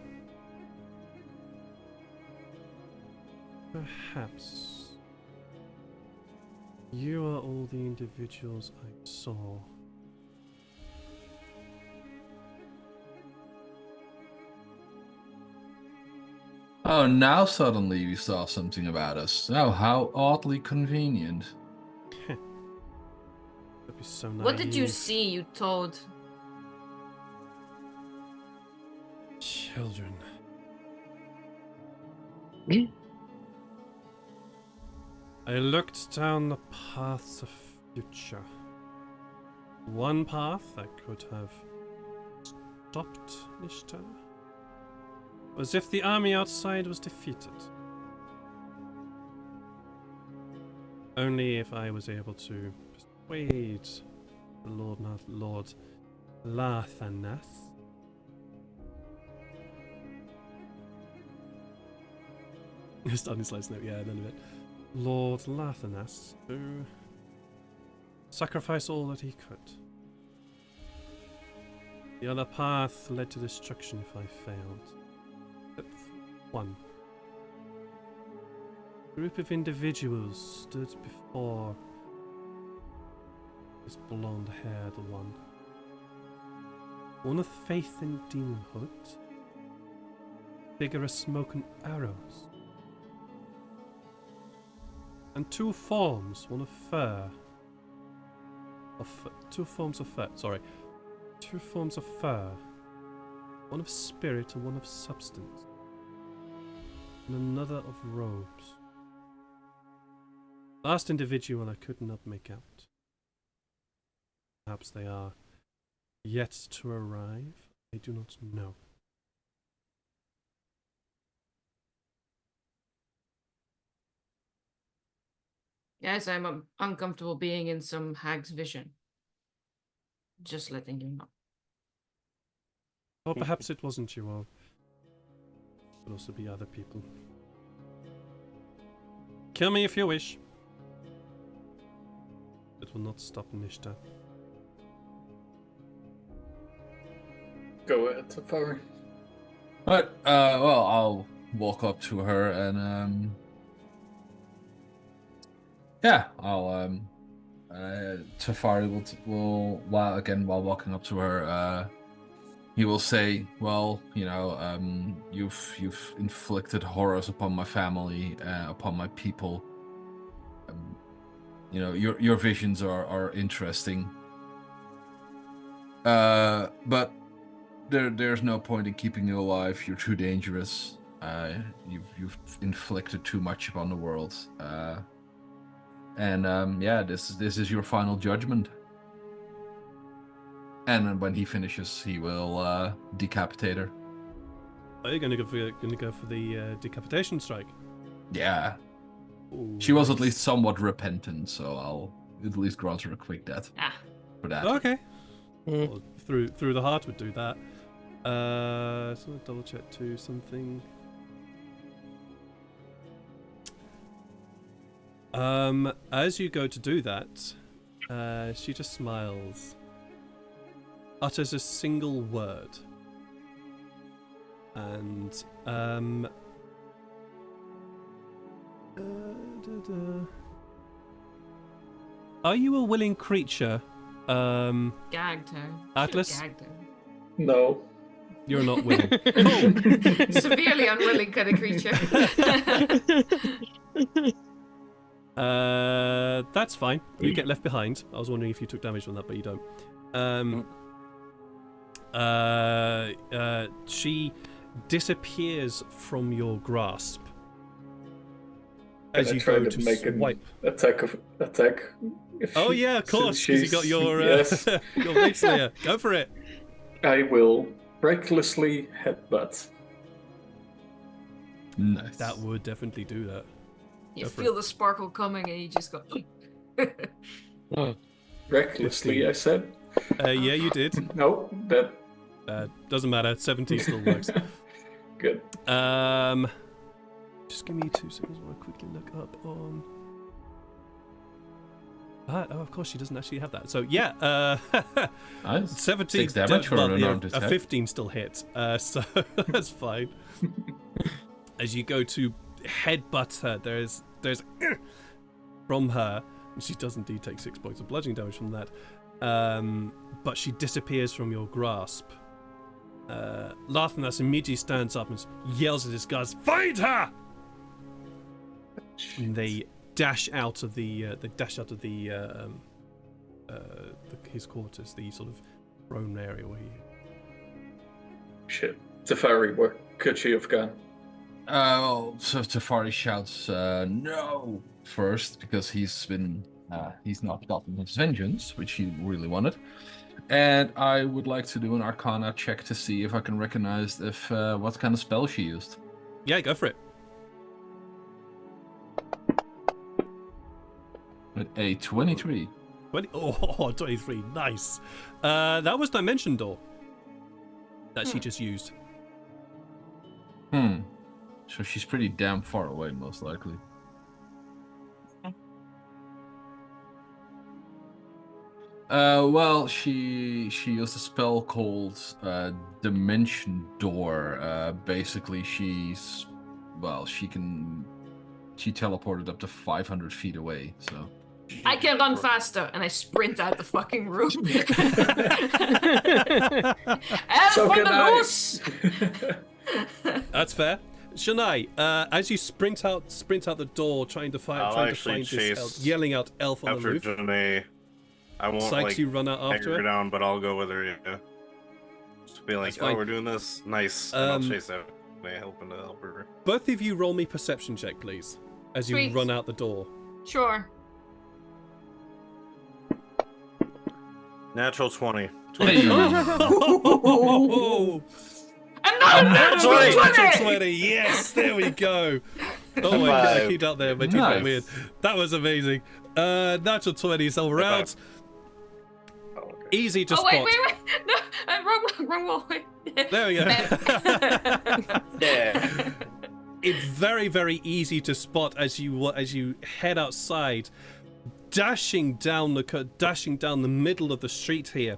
perhaps you are all the individuals I saw. Oh, now suddenly you saw something about us. Oh, how oddly convenient. That'd be so naive. What did you see, you toad? Children. I looked down the paths of future. One path that could have stopped Nishta. As if the army outside was defeated. Only if I was able to persuade the Lord Lathanas. Just on his last note, yeah, none of it. Lord Lathanas to sacrifice all that he could. The other path led to destruction if I failed. But one group of individuals stood before this blonde-haired one. One of faith in demonhood, figure of smoke and arrows. And two forms, one of fur. Two forms of fur. One of spirit and one of substance. And another of robes. Last individual I could not make out. Perhaps they are yet to arrive. I do not know. Yes, I'm uncomfortable being in some hag's vision. Just letting you know. Or perhaps it wasn't you all. It could also be other people. Kill me if you wish. It will not stop Nishta. Go ahead, Tyfari. But, well, I'll walk up to her and, yeah, I'll, Tyfari will, while walking up to her, he will say, well, you know, you've inflicted horrors upon my family, upon my people. You know, your visions are interesting. But there's no point in keeping you alive. You're too dangerous. You've inflicted too much upon the world. And yeah, this is your final judgment. And when he finishes, he will decapitate her. Are you gonna go for the decapitation strike? Yeah. Ooh, She was at nice. least somewhat repentant, so I'll at least grant her a quick death for that. Okay. Well, through the heart would do that. So I'll double check to something. As you go to do that, she just smiles, utters a single word, and are you a willing creature? Gagged her. Atlas? Gagged her. No. You're not willing. Severely unwilling kind of creature. That's fine. You get left behind. I was wondering if you took damage from that, but you don't. She disappears from your grasp as you go to make swipe. an attack. Oh yeah, of course, because you got your yes. your Blade Slayer. Go for it. I will recklessly headbutt. Nice. That would definitely do that. You Go for feel the sparkle coming and you just go. Recklessly, I said. Yeah, you did. No, that Doesn't matter. 17 still works. good. Just give me 2 seconds while I quickly look up on. Oh, of course, she doesn't actually have that. So yeah, Nice. 17 6 damage for an unarmed a attack. 15 still hits. So that's fine. As you go to headbutt her, there's from her. She does indeed take 6 points of bludgeoning damage from that. But she disappears from your grasp. Lathanas immediately stands up and yells at his guards, "Find her!" And they dash out of his quarters, the sort of throne area where he. Shit. Tyfari, where could she have gone? So Tyfari shouts no first because he's not gotten his vengeance, which he really wanted. And I would like to do an Arcana check to see if I can recognize what kind of spell she used. Yeah, go for it. With a 23. 23, nice. That was Dimension Door that she just used. So she's pretty damn far away, most likely. Well, she used a spell called Dimension Door. Basically, she teleported up to 500 feet away. So I can run faster, and I sprint out the fucking room. Elf So on can the I. loose! That's fair. Shania, as you sprint out the door, trying to find this chase elf, yelling out "Elf on the After roof." Janae, I won't Sykes, you run out egg after her her. down, but I'll go with her. Yeah. Just be like, That's fine. we're doing this. Nice. And I'll chase out. Help her. Both of you roll me perception check, please, as you Sweet. run out the door. Sure. Natural 20. Hey. Another natural 20! 20! Yes, there we go. Oh my god, I keep out there, but Nice. weird. That was amazing. Natural 20s all round. Oh, okay. Easy to Oh, spot. wait. No, wrong wall. Wait. There we go. Yeah. It's very, very easy to spot as you head outside, dashing down the middle of the street here.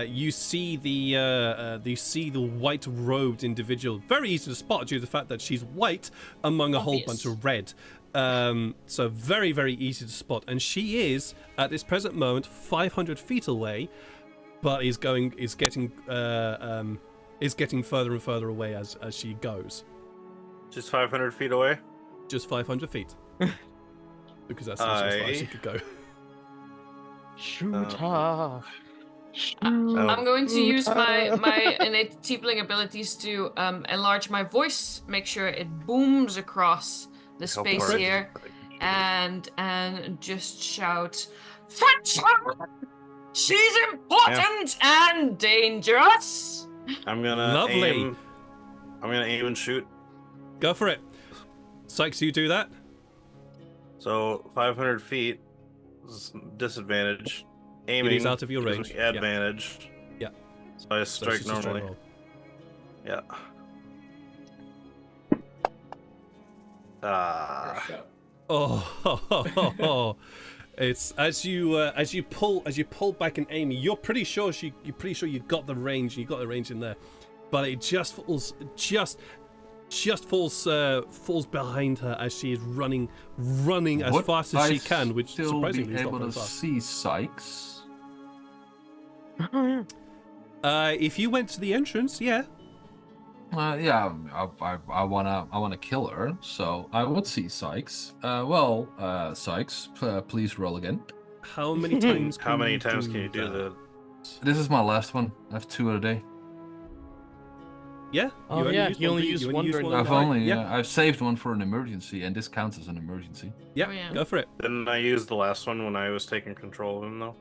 You see the white-robed individual. Very easy to spot due to the fact that she's white among a whole bunch of red. So very, very easy to spot. And she is at this present moment 500 feet away, but is getting further and further away as she goes. Just 500 feet away? Just 500 feet. Because that's as far as she could go. Shoot her. I'm going to use my innate tiefling abilities to enlarge my voice, make sure it booms across the space here, and just shout, "Fetch her! She's important and dangerous!" I'm gonna Lovely. aim. I'm gonna aim and shoot. Go for it. Sykes, you do that? So 500 feet is disadvantage. Aiming It is out of your gives range. me advantage. Yeah. So I So strike it's just a straight normally. roll. Yeah. Oh, it's as you pull back and aim. You're pretty sure you got the range. You got the range in there, but it just falls falls behind her as she is running as Would fast as I she can, which still surprisingly be is not able very to fast. see Sykes. If you went to the entrance, yeah. Yeah, I wanna kill her, so I would see Sykes. Sykes, please roll again. How many times? How many times can you do that? that? This is my last one. I have 2 a day. Yeah. Oh, yeah, you only use one during the I've night. only Yeah. I've saved one for an emergency, and this counts as an emergency. Yeah. Oh, yeah. Go for it. Didn't I use the last one when I was taking control of him though?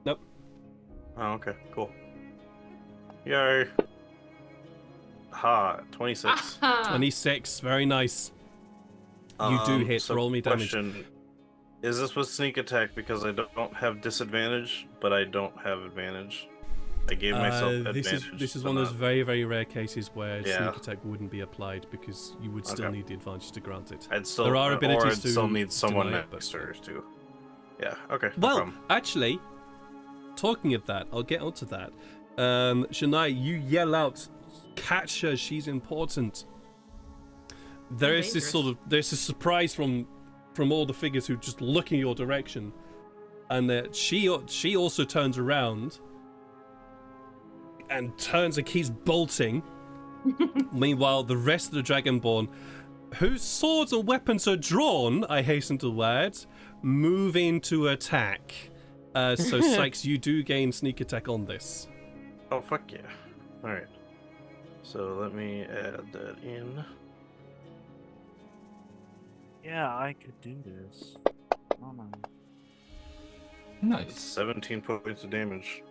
Nope. Oh, okay, cool. Yay. Ha, 26. Aha. 26. Very nice. You do hit. So Roll me damage. question, Is this with sneak attack because I don't have disadvantage, but I don't have advantage? I gave myself advantage. This is but one of those not- very, very rare cases where Yeah. sneak attack wouldn't be applied because you would still Okay. need the advantage to grant it. I'd still, There are or abilities I'd still to need someone deny it, next but- to her too. Yeah. Okay. No Well, problem. actually, talking of that, I'll get onto that. Shania, you yell out, "Catch her! She's important." There is this there's a surprise from all the figures who just look in your direction, and she also turns around and keeps bolting. Meanwhile, the rest of the Dragonborn, whose swords and weapons are drawn, I hasten to add, move in to attack. So Sykes, you do gain sneak attack on this. Oh fuck yeah! All right. So let me add that in. Yeah, I could do this. Oh no. It's Nice. 17 points of damage.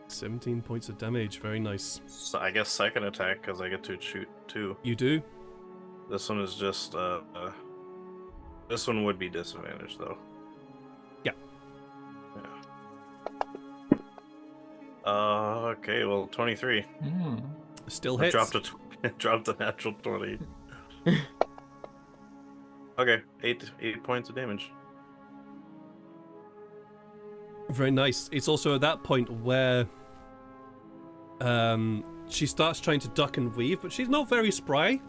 17 points of damage, very nice. So I guess second attack because I get to shoot two. You do? This one is just this one would be disadvantage though. Yeah. Okay, well 23. Mm. Still I hits. dropped a natural 20. Okay, 8 points of damage. Very nice. It's also at that point where she starts trying to duck and weave, but she's not very spry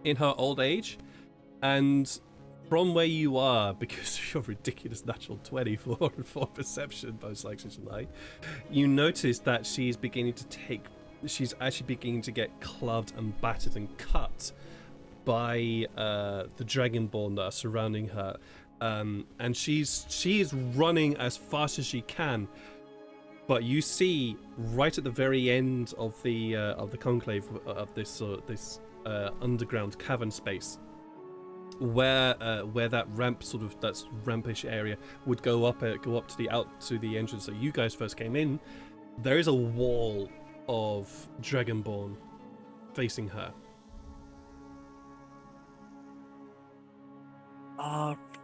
in her old age. And from where you are, because of your ridiculous natural 20 for perception, both like and I, you notice that she's actually beginning to get clubbed and battered and cut by the Dragonborn that are surrounding her. And she is running as fast as she can, but you see right at the very end of the conclave of this underground cavern space, where that ramp that's rampish area would go up to the entrance that you guys first came in. There is a wall of Dragonborn facing her.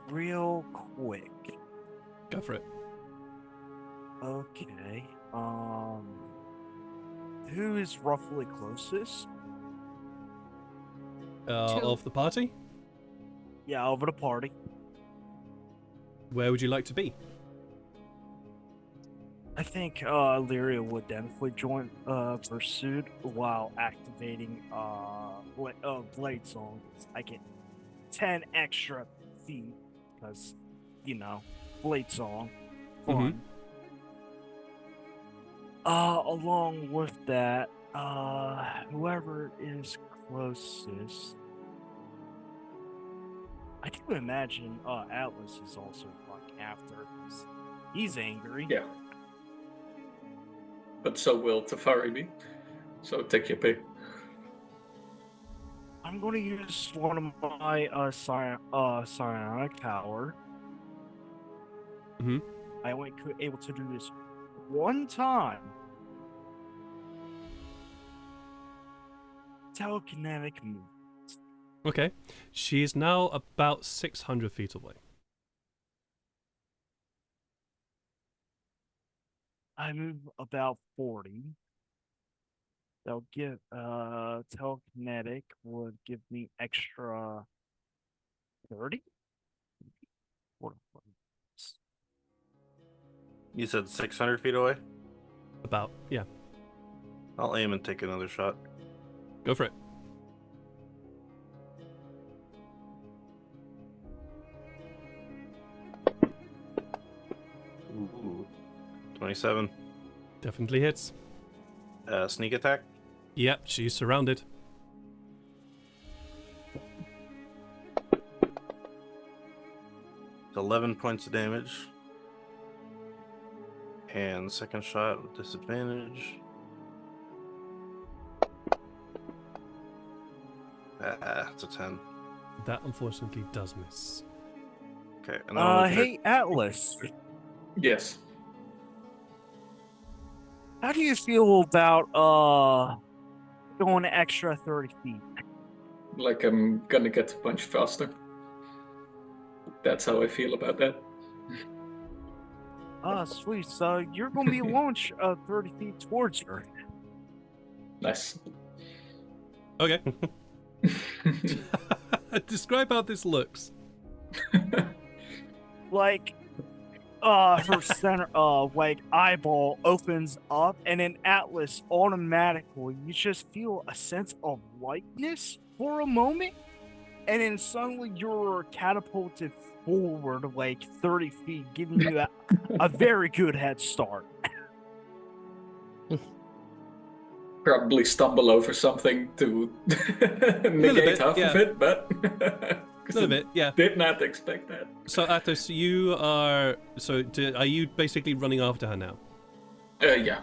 Real quick. Go for it. Okay. Who is roughly closest? Of the party? Yeah, over the party. Where would you like to be? I think Lyria would definitely join pursuit while activating Blade Song. I get 10 extra feet because, Blade Song. Fun. Along with that, whoever is closest. I do imagine Atlas is also after. He's angry. Yeah. But so will Tyfari be. So take your pick. I'm going to use one of my psionic power. Mm-hmm. I only able to do this one time. Telekinetic move. Okay. She is now about 600 feet away. I move about 40. They'll give telekinetic would give me extra 30. You said 600 feet away? About, yeah. I'll aim and take another shot. Go for it. Ooh. 27. Definitely hits. Sneak attack? Yep, she's surrounded. It's 11 points of damage. And second shot with disadvantage. It's a 10. That unfortunately does miss. Okay. And then Hey Atlas, Yes. how do you feel about going an extra 30 feet? Like I'm gonna get a bunch faster. that's how I feel about that. Sweet. So you're going to be launched 30 feet towards her. Nice. Okay. Describe how this looks. Like, her center, like, eyeball opens up, and in Atlas, automatically, you just feel a sense of lightness for a moment, and then suddenly you're catapulted forward like 30 feet, giving you a very good head start. Probably stumble over something to negate half of it, but A little bit, yeah. Did not expect that. So Athos, you are. So are you basically running after her now? Yeah.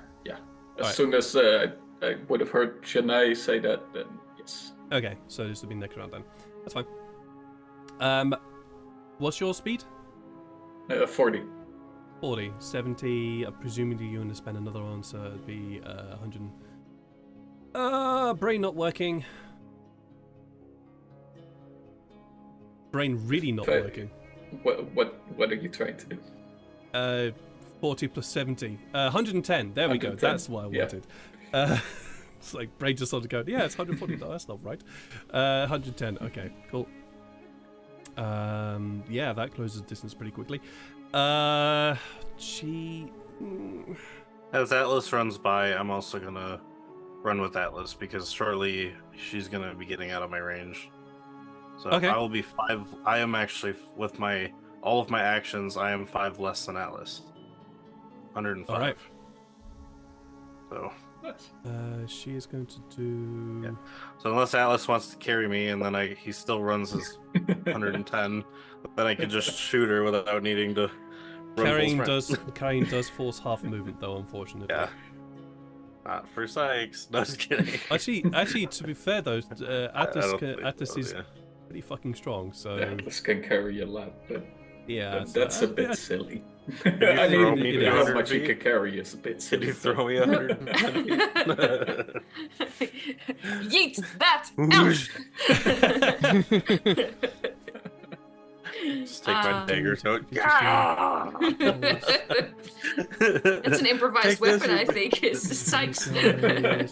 As soon as I would have heard Chennai say that, then yes. Okay, so this will be next round then. That's fine. What's your speed? 40. 40, 70. Presumably you're going to spend another one, so it'd be 100. Brain not working. Brain really not working. What are you trying to do? 40 plus 70. 110. There we go. 110. That's what I wanted. It's like brain just started going, yeah, it's 140. No, that's not right. 110. Okay, cool. Yeah, that closes the distance pretty quickly. As Atlas runs by, I'm also gonna run with Atlas because shortly she's gonna be getting out of my range. So Okay. I will be 5. I am actually with all of my actions. I am 5 less than Atlas. 105. All right. So. She is going to do. Yeah. So unless Atlas wants to carry me, and then he still runs his 110, then I could just shoot her without needing to. Carrying does force half movement though, unfortunately. Yeah. Not for Sykes. No, just kidding. Actually, to be fair though, Atlas is yeah. pretty fucking strong. So Atlas can carry a lot, but yeah, that's a bit silly. Could you I throw mean, me how 100 much he feet? could carry is a bit Could silly. you throw me 110 feet? Yeet that out! Just take my dagger to it. It's an improvised Take this weapon, I and- think. It's Sykes. Yeah.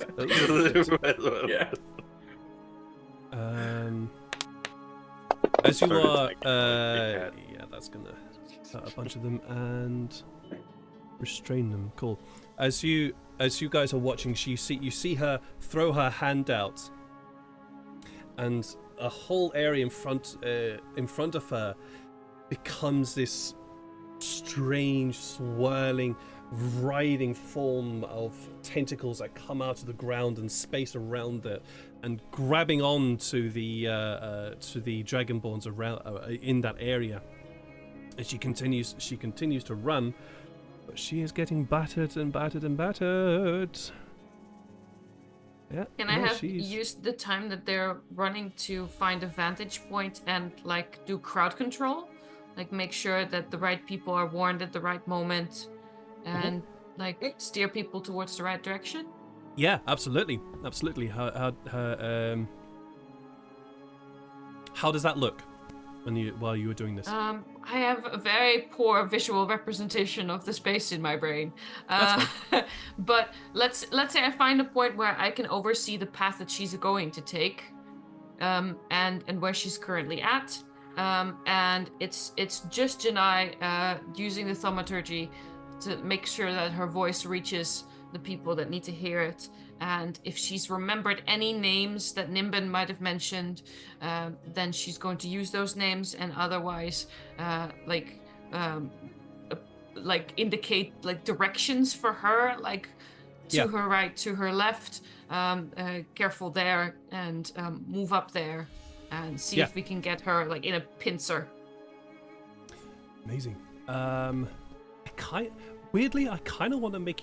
As you Started are, like a big yeah, that's gonna cut a bunch of them and restrain them. Cool. As you guys are watching, you see her throw her hand out, and a whole area in front of her becomes this strange, swirling, writhing form of tentacles that come out of the ground and space around it, and grabbing on to the Dragonborns around in that area. And she continues to run, but she is getting battered and battered and battered. Yeah. Can I have used the time that they're running to find a vantage point and like do crowd control? Like make sure that the right people are warned at the right moment and like steer people towards the right direction? Yeah, absolutely. How does that look while you were doing this? I have a very poor visual representation of the space in my brain. But let's say I find a point where I can oversee the path that she's going to take, and where she's currently at. And it's just Janai using the thaumaturgy to make sure that her voice reaches the people that need to hear it. And if she's remembered any names that Nimbin might have mentioned, then she's going to use those names, and otherwise, indicate like directions for her, like to her right, to her left. Careful there, and move up there, and see if we can get her like in a pincer. Amazing. Weirdly, I kind of want to make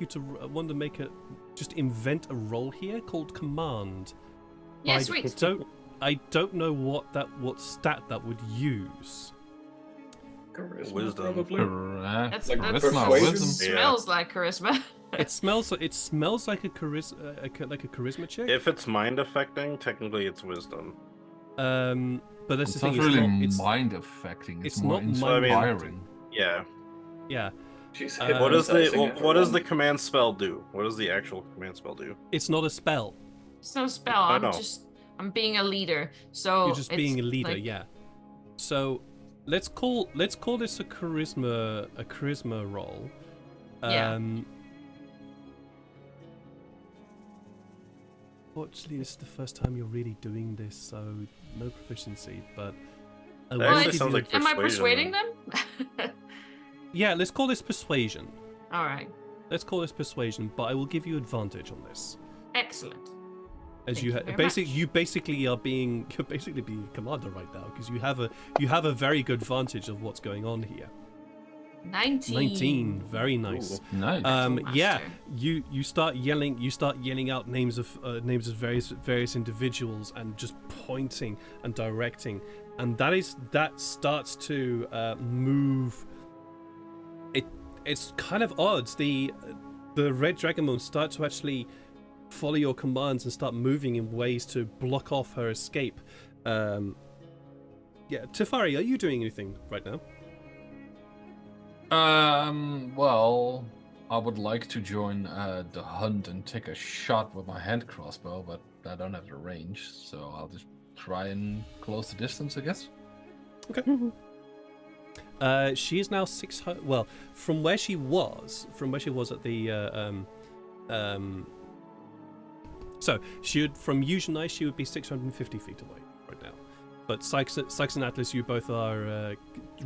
just invent a role here called command. Yeah, sweet. I don't know what stat that would use. Charisma, Wisdom. probably. That's Like that persuasion? smells like charisma. It smells like a charisma check. If it's mind affecting, technically it's wisdom. But that's It's the not thing. really it's mind affecting. It's it's more not mind inspiring. Yeah. yeah. She's What does hypnotizing what does the everyone. command spell do? What does the actual command spell do? It's not a spell. It's no spell. I I'm know. I'm being a leader. So You're just it's being a leader, like- yeah. So let's call this a charisma roll. Yeah. Fortunately, this is the first time you're really doing this, so no proficiency. But I That will actually give sounds you- like Am I persuasion, persuading them? yeah. Let's call this persuasion. All right. Let's call this persuasion, but I will give you advantage on this. Excellent. As Thank you you very basically much. you're basically being a commander right now because you have a very good vantage of what's going on here. 19. 19, very nice. Ooh. Nice. Yeah, Master. you start yelling out names of various individuals and just pointing and directing, and that starts to move. It's kind of odd. The red dragonborn start to actually follow your commands and start moving in ways to block off her escape. Yeah, Tyfari, are you doing anything right now? Well, I would like to join the hunt and take a shot with my hand crossbow, but I don't have the range, so I'll just try and close the distance, I guess. She is now 600. Well, from where she was at the so she would, from you and I, she would be 650 feet away right now. But Sykes and Atlas, you both are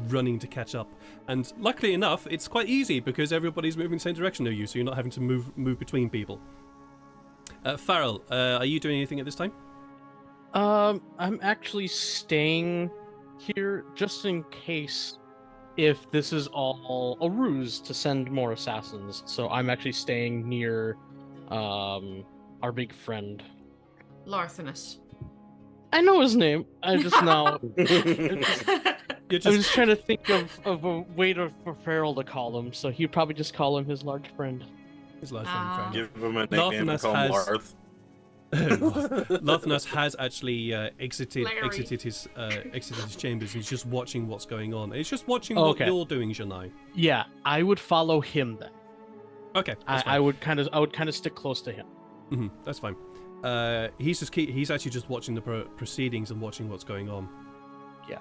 running to catch up, and luckily enough, it's quite easy because everybody's moving the same direction as you, so you're not having to move between people. Farrell, are you doing anything at this time? I'm actually staying here just in case if this is all a ruse to send more assassins. So I'm actually staying near our big friend. Larthanus. I know his name. I just now. You're I was just trying to think of a way for Farrell to call him, so he'd probably just call him his large friend. his last Ah. name, Give him a nickname and Larthanus call him has- Larth. Larthanus has actually exited Larry. his chambers. He's just watching what's going on. He's just watching Okay. what you're doing, Janai. Yeah, I would follow him then. Okay, that's fine. I would kind of stick close to him. That's fine. He's actually just watching the proceedings and watching what's going on. Yeah.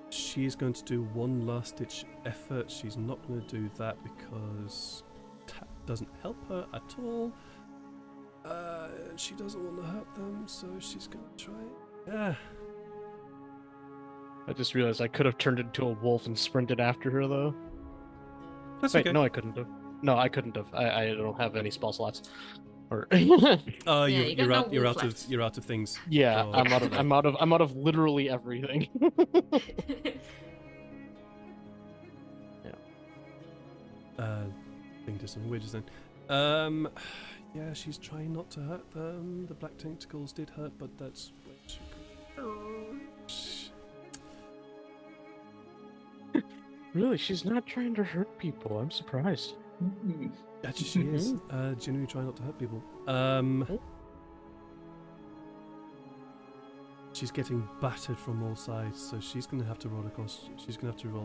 She's going to do one last ditch effort. She's not going to do that because that doesn't help her at all. She doesn't want to hurt them, so she's going to try it. Yeah. I just realized I could have turned into a wolf and sprinted after her though. That's Wait, okay. no, I couldn't have. No, I couldn't have. I don't have any spell slots. Or Oh, Yeah, you got no you're wolf out left. of things. yeah, Oh, I'm out of literally everything. Thing to something weird just then. Yeah, she's trying not to hurt them. The black tentacles did hurt, but that's way too good. Really, she's not trying to hurt people. I'm surprised. Actually, she is. Genuinely trying not to hurt people. She's getting battered from all sides, so she's gonna have to roll a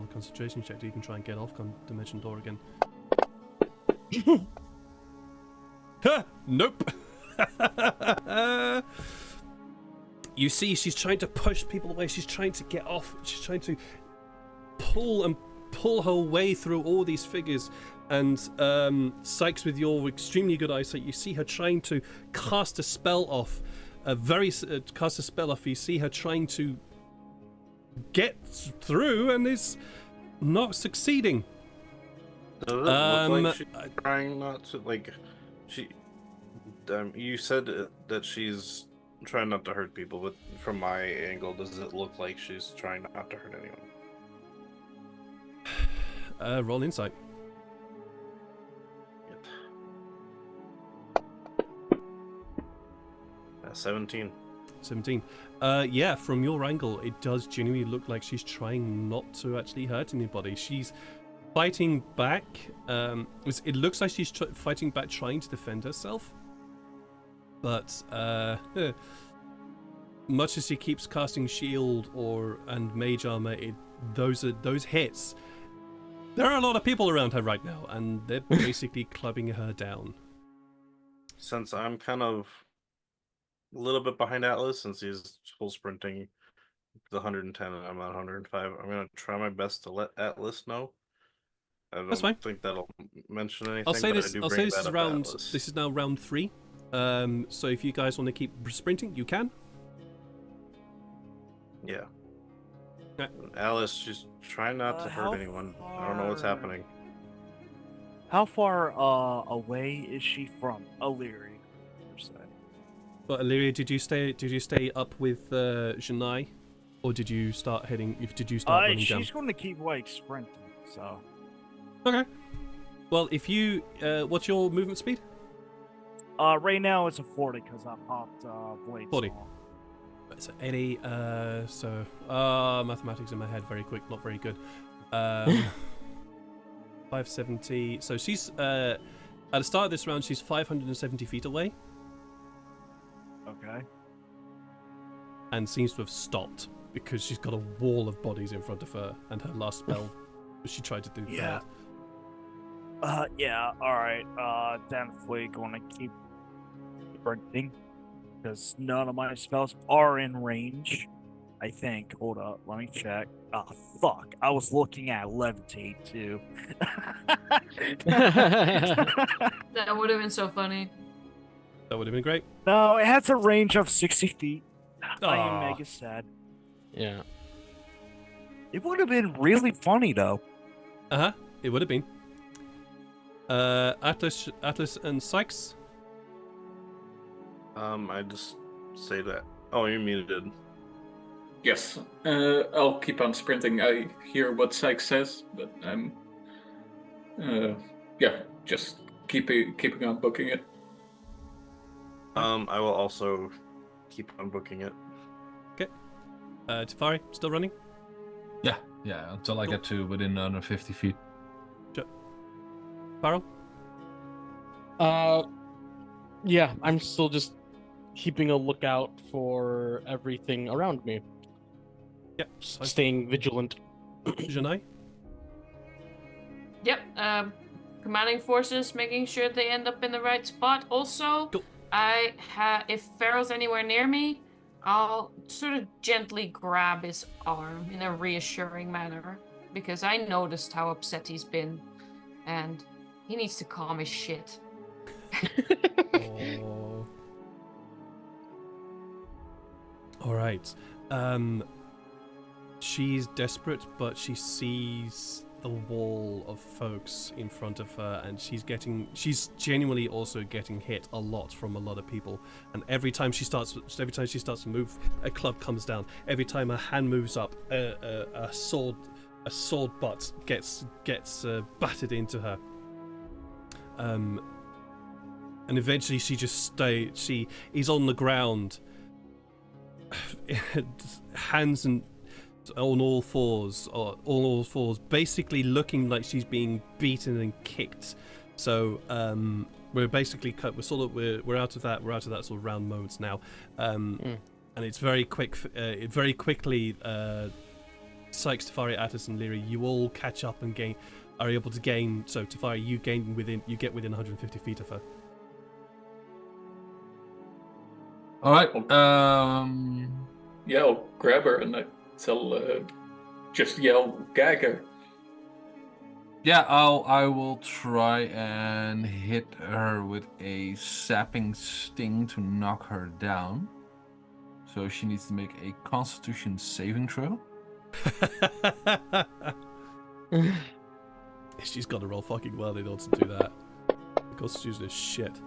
concentration check to even try and get off dimension door again. Nope. You see, she's trying to push people away. She's trying to get off. She's trying to pull her way through all these figures. And Sykes, with your extremely good eyesight, you see her trying to cast a spell off. Cast a spell off. You see her trying to get through, and is not succeeding. Does it look like she's trying not to, like, she... you said that she's trying not to hurt people, but from my angle, does it look like she's trying not to hurt anyone? Roll insight. 17. 17. Yeah, from your angle, it does genuinely look like she's trying not to actually hurt anybody. She's fighting back. It looks like she's fighting back, trying to defend herself. But much as he keeps casting shield and mage armor, those hits. There are a lot of people around her right now, and they're basically clubbing her down. Since I'm kind of a little bit behind Atlas, since he's full sprinting the 110 and I'm at 105, I'm gonna try my best to let Atlas know. I That's fine. don't think that'll mention anything. I'll say but this. I do I'll bring say this that is up to round. Atlas. This is now round 3. So if you guys want to keep sprinting, you can. Yeah. Okay. Alice, just try not to hurt anyone. I don't know what's happening. How far away is she from Illyria, per se? But Illyria, did you stay up with Janai, or did you start heading? Did you start running down? She's going to keep like sprinting. So. Okay. Well, if you, what's your movement speed? Right now it's a 40 because I popped blades. 40. So 80. Mathematics in my head very quick, not very good. 570. So she's at the start of this round, she's 570 feet away. Okay. And seems to have stopped because she's got a wall of bodies in front of her, and her last spell she tried to do. Yeah. failed. Yeah. All right. Definitely going to keep sprinting because none of my spells are in range. I think. Hold up. Let me check. Oh, fuck. I was looking at levitate too. That would have been so funny. That would have been great. No, it has a range of 60 feet. I am Aw. mega sad. Yeah. It would have been really funny though. It would have been. Atlas and Sykes. I just say that. Oh, you muted. Yes, I'll keep on sprinting. I hear what Sykes says, but I'm, just keeping on booking it. I will also keep on booking it. Okay. Tyfari, still running? Yeah, until I Cool. get to within 150 feet. Farrell? Yeah, I'm still just keeping a lookout for everything around me. Yep. Staying vigilant. Janai? Yep. Commanding forces, making sure they end up in the right spot. Also, Cool. if Farrell's anywhere near me, I'll sort of gently grab his arm in a reassuring manner because I noticed how upset he's been, and he needs to calm his shit. Oh. All right. She's desperate, but she sees the wall of folks in front of her, and she's genuinely also getting hit a lot from a lot of people. And every time she starts to move, a club comes down. Every time her hand moves up, a sword butt gets battered into her. And eventually she is on the ground, hands and on all fours, basically looking like she's being beaten and kicked. So we're basically we're out of that sort of round modes now, and it's very quick. Very quickly, Sykes, Tyfari, Atlas, and Lyra, you all catch up and are able to gain. So Tyfari, you get within 150 feet of her. All right. Yeah, I'll grab her and just yell, gag her. Yeah, I will try and hit her with a sapping sting to knock her down. So she needs to make a Constitution saving throw. She's got to roll fucking well in order to do that. The Constitution is shit.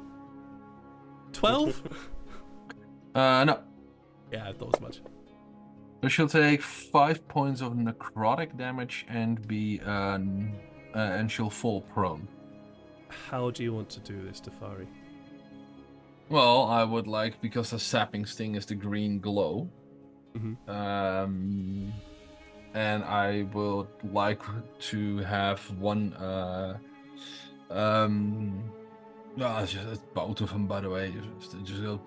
12? No. Yeah, I thought as much. So she'll take 5 points of necrotic damage and and she'll fall prone. How do you want to do this, Tyfari? Well, I would like, because the sapping sting is the green glow. Mm-hmm. And I would like to have one No, it's both of them, by the way. Just go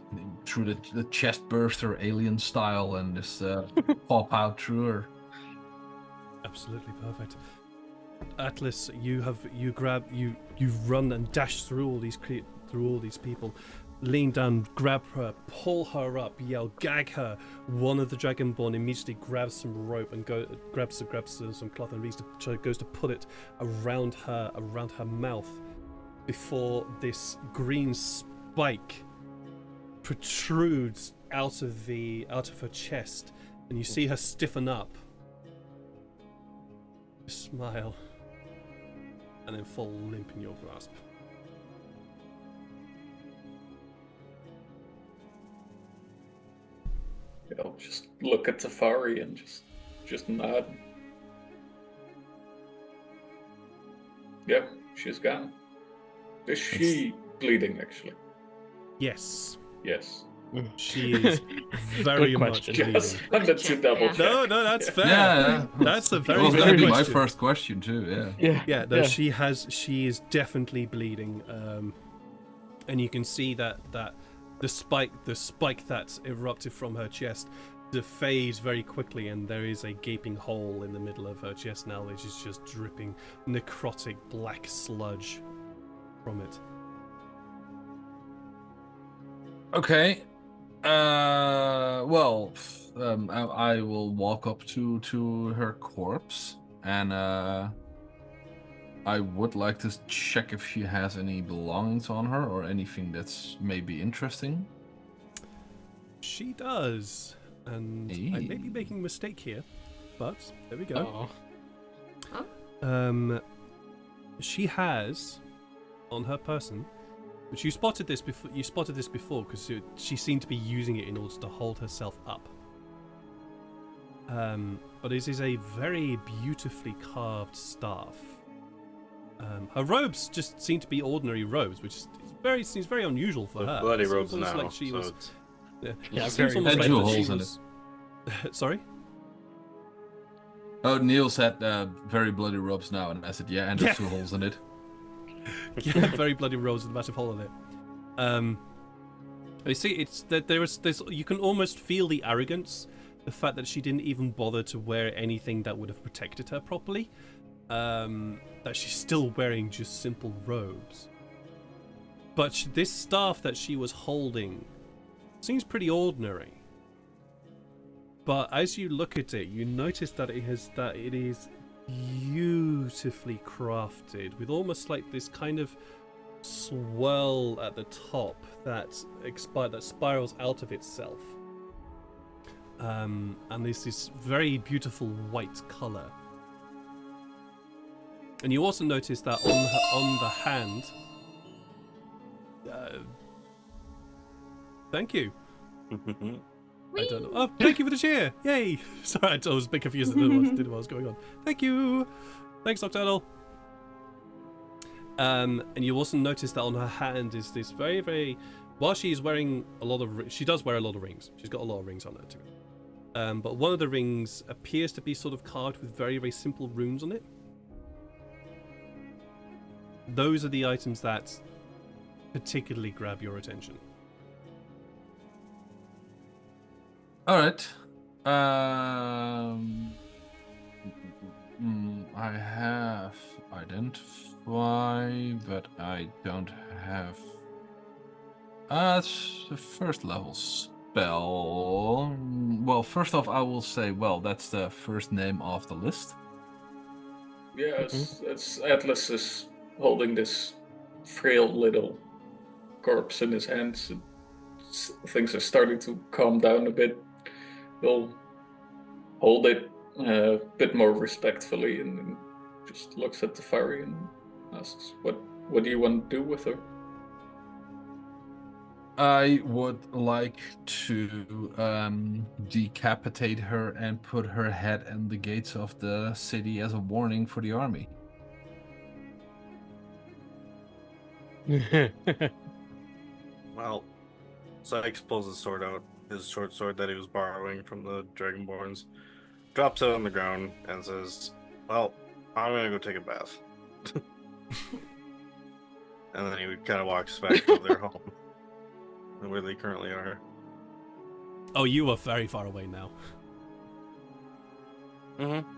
through the chest burster alien style and just pop out through her. Absolutely perfect. Atlas, you run and dash through all these people, lean down, grab her, pull her up, yell, gag her. One of the Dragonborn immediately grabs some rope and grabs some cloth and goes to put it around her mouth, before this green spike protrudes out of her chest, and you see her stiffen up, smile, and then fall limp in your grasp. I'll just look at Tyfari and just nod. Yep, she's gone. Is she bleeding, actually? Yes. Yes. She is very much bleeding. Yes, wanted to double check. No, that's fair. Yeah, That's a very That was fair going to be my question. first question too. Yeah. Yeah, no, she is definitely bleeding, and you can see that the spike that erupted from her chest defays very quickly, and there is a gaping hole in the middle of her chest now, which is just dripping necrotic black sludge from it. Okay. I will walk up to her corpse, and I would like to check if she has any belongings on her or anything that's maybe interesting. She does, and I may be making a mistake here, but there we go. She has on her person, which you spotted this before because she seemed to be using it in order to hold herself up. But it is a very beautifully carved staff. Her robes just seem to be ordinary robes, which seems very unusual for her. Bloody It's robes almost now. like she was. Yeah, it seems very almost had like jewel that she holes in was- Sorry. Oh, Neil said very bloody robes now, and I said and there's 2 holes in it. Yeah, very bloody robes with a massive hole in it. You see, it's that there's you can almost feel the arrogance, the fact that she didn't even bother to wear anything that would have protected her properly. That she's still wearing just simple robes. But this staff that she was holding seems pretty ordinary. But as you look at it, you notice that it is beautifully crafted, with almost like this kind of swirl at the top that spirals out of itself. And there's this very beautiful white color. And you also notice that on the hand. Thank you. I don't know. Oh, thank you for the cheer! Yay! Sorry, I was a bit confused. I didn't know what was going on. Thank you. Thanks, Nocturnal. And you also notice that on her hand is this very, very. While she's wearing she does wear a lot of rings. She's got a lot of rings on her too. But one of the rings appears to be sort of carved with very, very simple runes on it. Those are the items that particularly grab your attention. All right. I have identify, but I don't have. It's a first level spell. Well, first off, I will say, that's the first name off the list. Yes, it's Atlas is holding this frail little corpse in his hands. And things are starting to calm down a bit. He'll hold it a bit more respectfully and then just looks at Tyfari and asks, "What do you want to do with her?" I would like to decapitate her and put her head in the gates of the city as a warning for the army. Well, Sykes pulls his sword out, his short sword that he was borrowing from the Dragonborns, drops it on the ground, and says, "Well, I'm gonna go take a bath." And then he kind of walks back to their home, where they currently are. Oh, you are very far away now. Mm-hmm.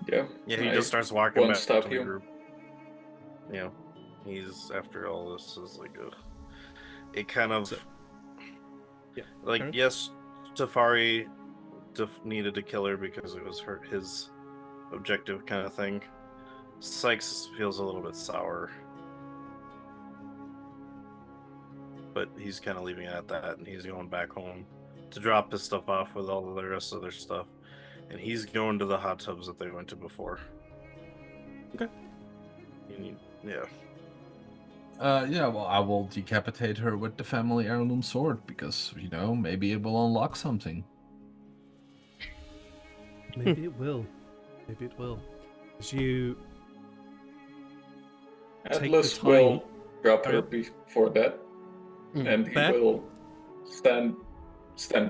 Yeah. Yeah, he I just starts walking won't back stop to the you. group. You know, he's after all this is like it kind of So- Yeah. like Karen? yes, Tyfari needed to kill her because it was his objective kind of thing. Sykes feels a little bit sour, but he's kind of leaving it at that, and he's going back home to drop his stuff off with all of the rest of their stuff, and he's going to the hot tubs that they went to before. Okay. Yeah. Yeah, well, I will decapitate her with the family heirloom sword because, maybe it will unlock something. Maybe it will. Maybe it will. As you take the Atlas time. will drop her Sorry? before that, and he Fair. will stand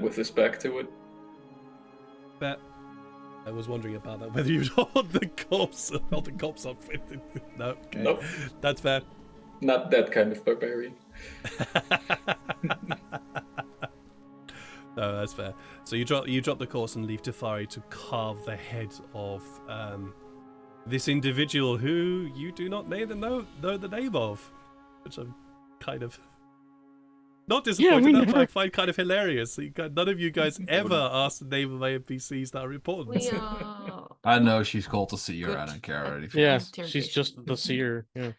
with his back to it. Bet. I was wondering about that, whether you'd hold the corpse up with it. No, okay. Nope. That's fair. Not that kind of barbarian. No, that's fair. So you drop the course and leave Tyfari to carve the head of this individual who you do not know the name of, which I'm kind of not disappointed at, but I find kind of hilarious. None of you guys ever asked the name of my NPCs that are important. We are. I know she's called the seer. I Good. don't care already. Yeah, Interrogation. she's just the seer. Yeah.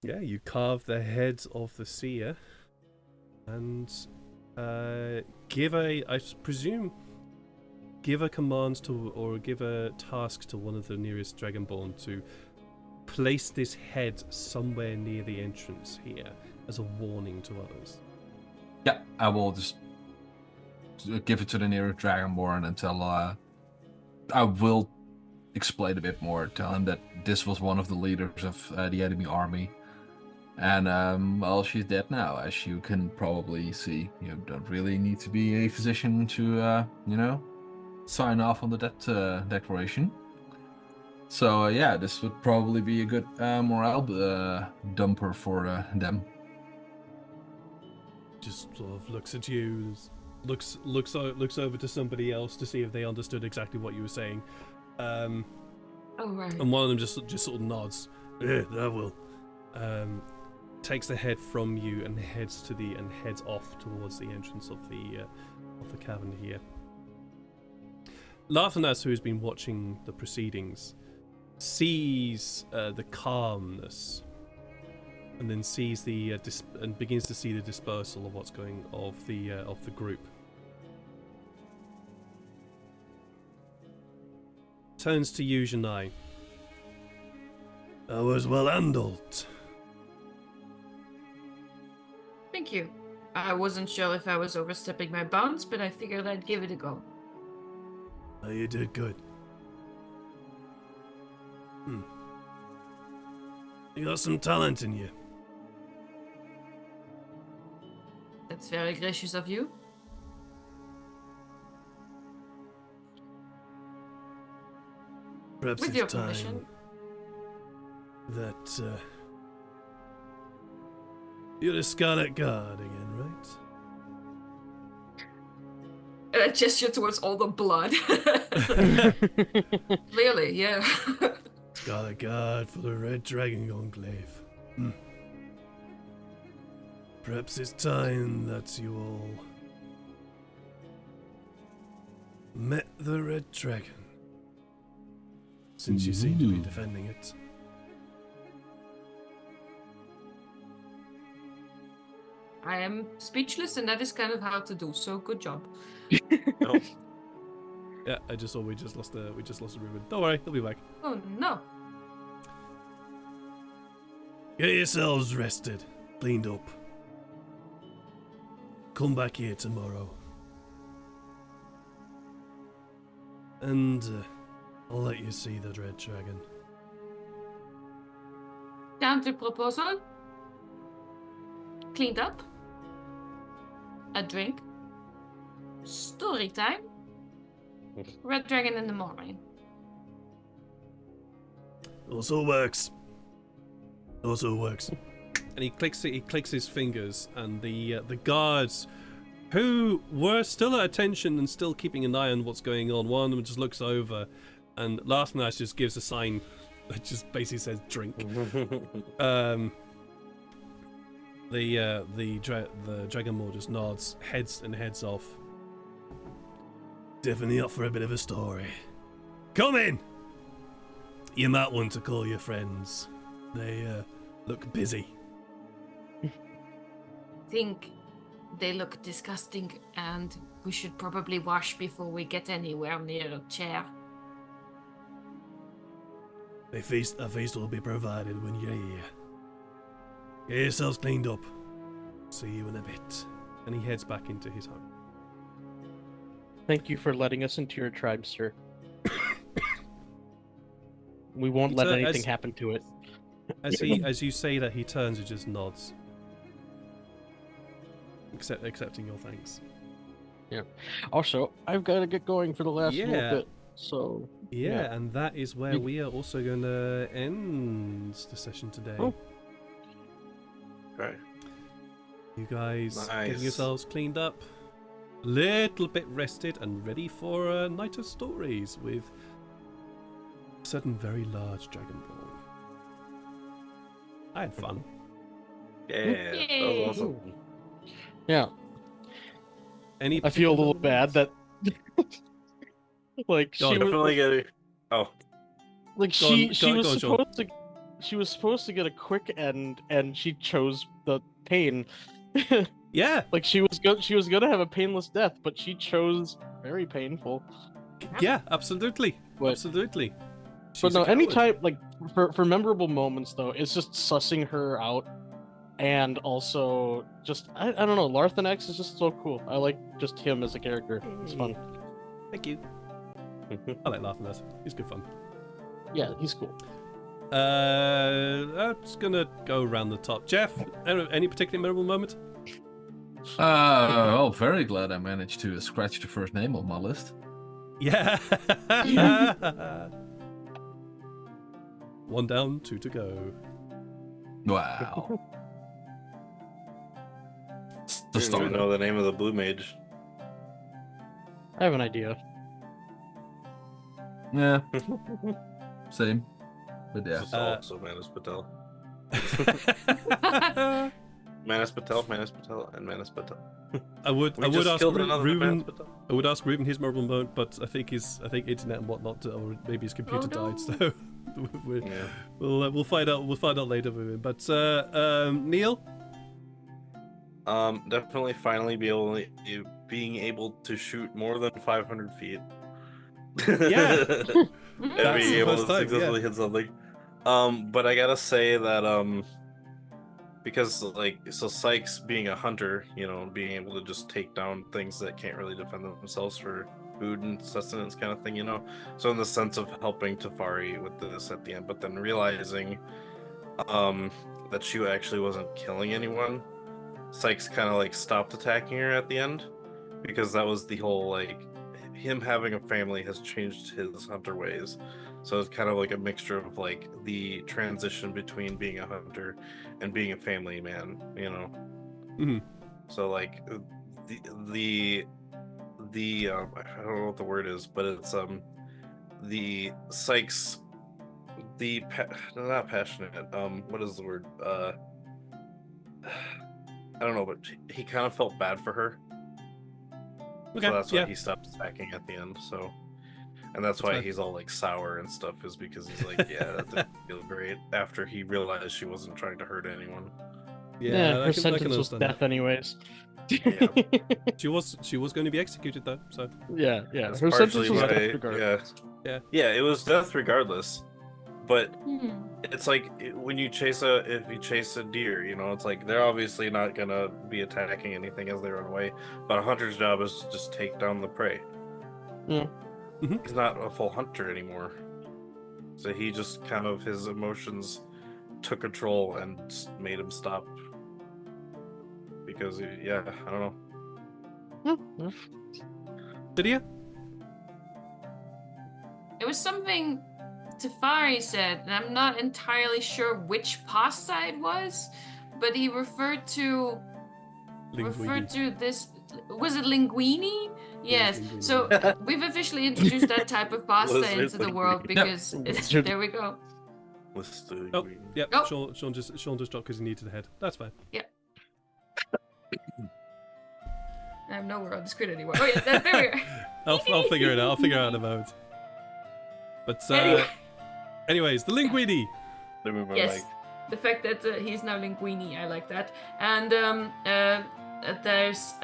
Yeah, you carve the head of the seer and give a command to, or give a task to one of the nearest Dragonborn to place this head somewhere near the entrance here as a warning to others. Yeah, I will just give it to the nearest Dragonborn and tell. I will explain a bit more. Tell him that this was one of the leaders of the enemy army, and well, she's dead now, as you can probably see. You don't really need to be a physician to, sign off on the death declaration. So yeah, this would probably be a good morale dumper for them. Just sort of looks at you, looks over to somebody else to see if they understood exactly what you were saying. Oh right. And one of them just sort of nods. Yeah, that will. Takes the head from you and heads off towards the entrance of the cavern here. Lathanas, who has been watching the proceedings, sees the calmness, and then sees and begins to see the dispersal of what's going of the group. Turns to you, Janai. I was well handled. Thank you. I wasn't sure if I was overstepping my bounds, but I figured I'd give it a go. Oh, you did good. You got some talent in you. That's very gracious of you. Perhaps With it's your time permission. that you're the Scarlet Guard again, right? And I gesture towards all the blood. Clearly, yeah. Scarlet Guard for the Red Dragon Enclave. Perhaps it's time that you all met the Red Dragon, since you seem to be defending it. I am speechless, and that is kind of hard to do. So good job. No. Yeah, we just lost a ribbon. Don't worry, he'll be back. Oh no. Get yourselves rested, cleaned up. Come back here tomorrow. And I'll let you see the Red Dragon. Counter proposal. Cleaned up. A drink. Story time. Red Dragon in the morning. Also works. Also works. And he clicks his fingers, and the guards, who were still at attention and still keeping an eye on what's going on, one of them just looks over, and Larthnash just gives a sign that just basically says drink. The Dragonborn just nods, heads off. Definitely up for a bit of a story. Come in! You might want to call your friends. They look busy. Think they look disgusting, and we should probably wash before we get anywhere near a chair. A feast will be provided when you're here. Get yourselves cleaned up. See you in a bit. And he heads back into his home. Thank you for letting us into your tribe, sir. We won't let anything happen to it. As you say that, he turns and just nods. Accepting your thanks. Yeah. Also, I've got to get going for the last little bit. So. Yeah, and that is where we are also going to end the session today. Oh. Okay. You guys getting yourselves cleaned up, a little bit rested, and ready for a night of stories with a certain very large Dragonborn. I had fun. Yeah, that was awesome. Yeah. I feel a little bad that like she was like she was supposed to get a quick end, and she chose the pain. Yeah. Like she was gonna have a painless death, but she chose very painful. Yeah, absolutely. Absolutely. But no, anytime, like for memorable moments though, it's just sussing her out. And also, just I don't know, Larthanax is just so cool. I like just him as a character. It's fun. Thank you. I like Larthanax. He's good fun. Yeah, he's cool. I'm just gonna go around the top. Jeff, any particular memorable moment? Oh, very glad I managed to scratch the first name on my list. Yeah. One down, 2 to go. Wow. I don't even know the name of the blue mage. I have an idea. Yeah. Same. But yeah. Also Manus Patel. Manus Patel, and Manus Patel. I would ask Ruben his memorable moment, but I think internet and whatnot, or maybe his computer died. So we'll find out. We'll find out later, Ruben. But Neil. Definitely finally being able to shoot more than 500 feet. Yeah. And being able to successfully hit something. But I gotta say that because so Sykes being a hunter, being able to just take down things that can't really defend themselves for food and sustenance kind of thing, So in the sense of helping Tyfari with this at the end, but then realizing that she actually wasn't killing anyone. Sykes kind of stopped attacking her at the end, because that was the whole him having a family has changed his hunter ways. So it's kind of like a mixture of the transition between being a hunter and being a family man, Mm-hmm. So the I don't know what the word is, but it's the Sykes not passionate. What is the word? I don't know, but he kind of felt bad for her. Okay, so that's why he stopped attacking at the end. So, and that's why he's all sour and stuff, is because he's yeah, that didn't feel great after he realized she wasn't trying to hurt anyone. Yeah, her sentence was death, anyways. Yeah. She was going to be executed though. So yeah. That's her sentence was why, death regardless. Yeah, it was death regardless. But it's when you chase if you chase a deer, it's they're obviously not gonna be attacking anything as they run away. But a hunter's job is to just take down the prey. Yeah. Mm-hmm. He's not a full hunter anymore. So he just kind of, his emotions took control and made him stop. Because I don't know. Did you? It was something Tyfari said, and I'm not entirely sure which pasta it was, but he referred to this. Was it linguine? Yes. linguine, So we've officially introduced that type of pasta Was it into the world because there we go. Oh, yep. Oh. Sean just dropped because he needed to head. That's fine. Yeah. I'm nowhere on the screen anymore. Oh yeah, there we are. I'll figure it out. I'll figure it out in a moment. But anyways, the linguine. Yes, the fact that he's now linguini, I like that. And there's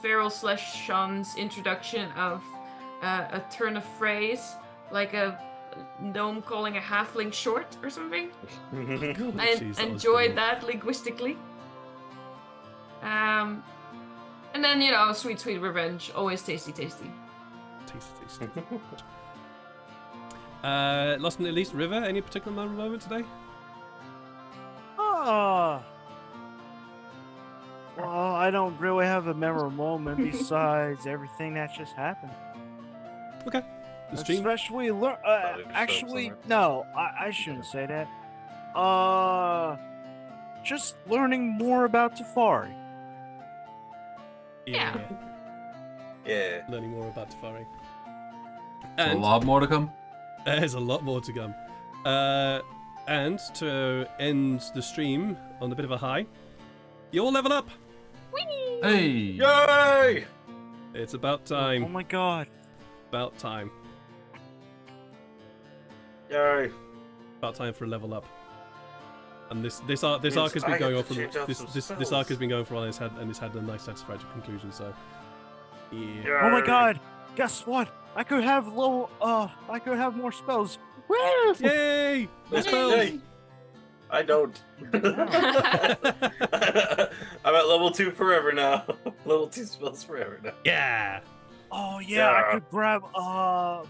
Feral / Sean's introduction of a turn of phrase, like a gnome calling a halfling short or something. I enjoyed that linguistically. And then, sweet, sweet revenge. Always tasty, tasty. Tasty. Last but not least, River, any particular moment today? Well, I don't really have a memorable moment besides everything that just happened. Okay. The stream? Especially, actually, no, I shouldn't say that. Just learning more about Tyfari. Yeah. Learning more about Tyfari. A lot more to come. There's a lot more to come. And to end the stream on a bit of a high, you all level up! Whee! Hey! Yay! It's about time. Oh my god. About time. Yay! About time for a level up. And this arc has been going on for this arc has been going for a while, and it's had a nice satisfactory conclusion. So, yeah. Oh my god! Guess what? I could have more spells. Woo! Yay! No spells. Yay. I don't. I'm at level 2 forever now. Level 2 spells forever now. Yeah. Oh yeah, I could grab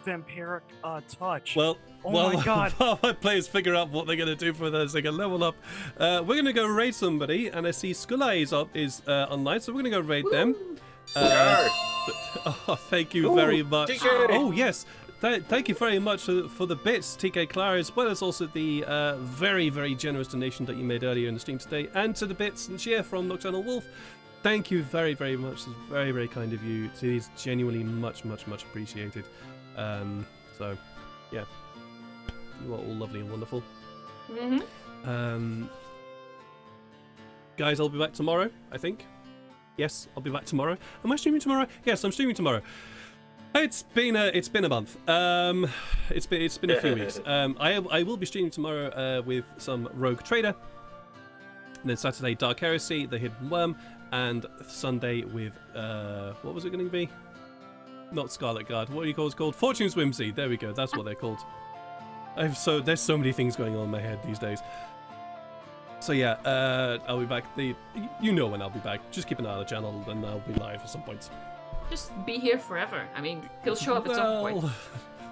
vampiric touch. Well, my god. While my players figure out what they're gonna do for this, they can level up. We're gonna go raid somebody, and I see Skulleye is online, so we're gonna go raid them. Thank you very much. TK. Oh yes. Thank you very much for the bits, TK Clara, as well as also the very, very generous donation that you made earlier in the stream today, and to the bits and cheer from Nocturnal Wolf. Thank you very, very much. It's very, very kind of you. It is genuinely much, much, much appreciated. So, yeah. You are all lovely and wonderful. Mm-hmm. Guys, I'll be back tomorrow, I think. Yes, I'll be back tomorrow. Am I streaming tomorrow? Yes, I'm streaming tomorrow. It's been a month. It's been a few weeks. I will be streaming tomorrow with some Rogue Trader. And then Saturday, Dark Heresy, The Hidden Worm, and Sunday with what was it going to be? Not Scarlet Guard. What do you call it called? Fortune's Whimsy. There we go. That's what they're called. There's so many things going on in my head these days. So yeah, I'll be back. You know when I'll be back. Just keep an eye on the channel, and I'll be live at some point. Just be here forever. I mean, he'll show up at some point.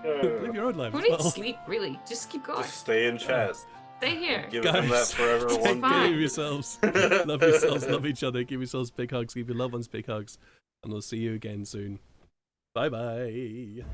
Live your own life. Who needs sleep, really? Just keep going. Just stay in chat. Stay here. Give them that forever one. Give yourselves. Love yourselves. Love each other. Give yourselves big hugs. Give your loved ones big hugs. And we'll see you again soon. Bye bye.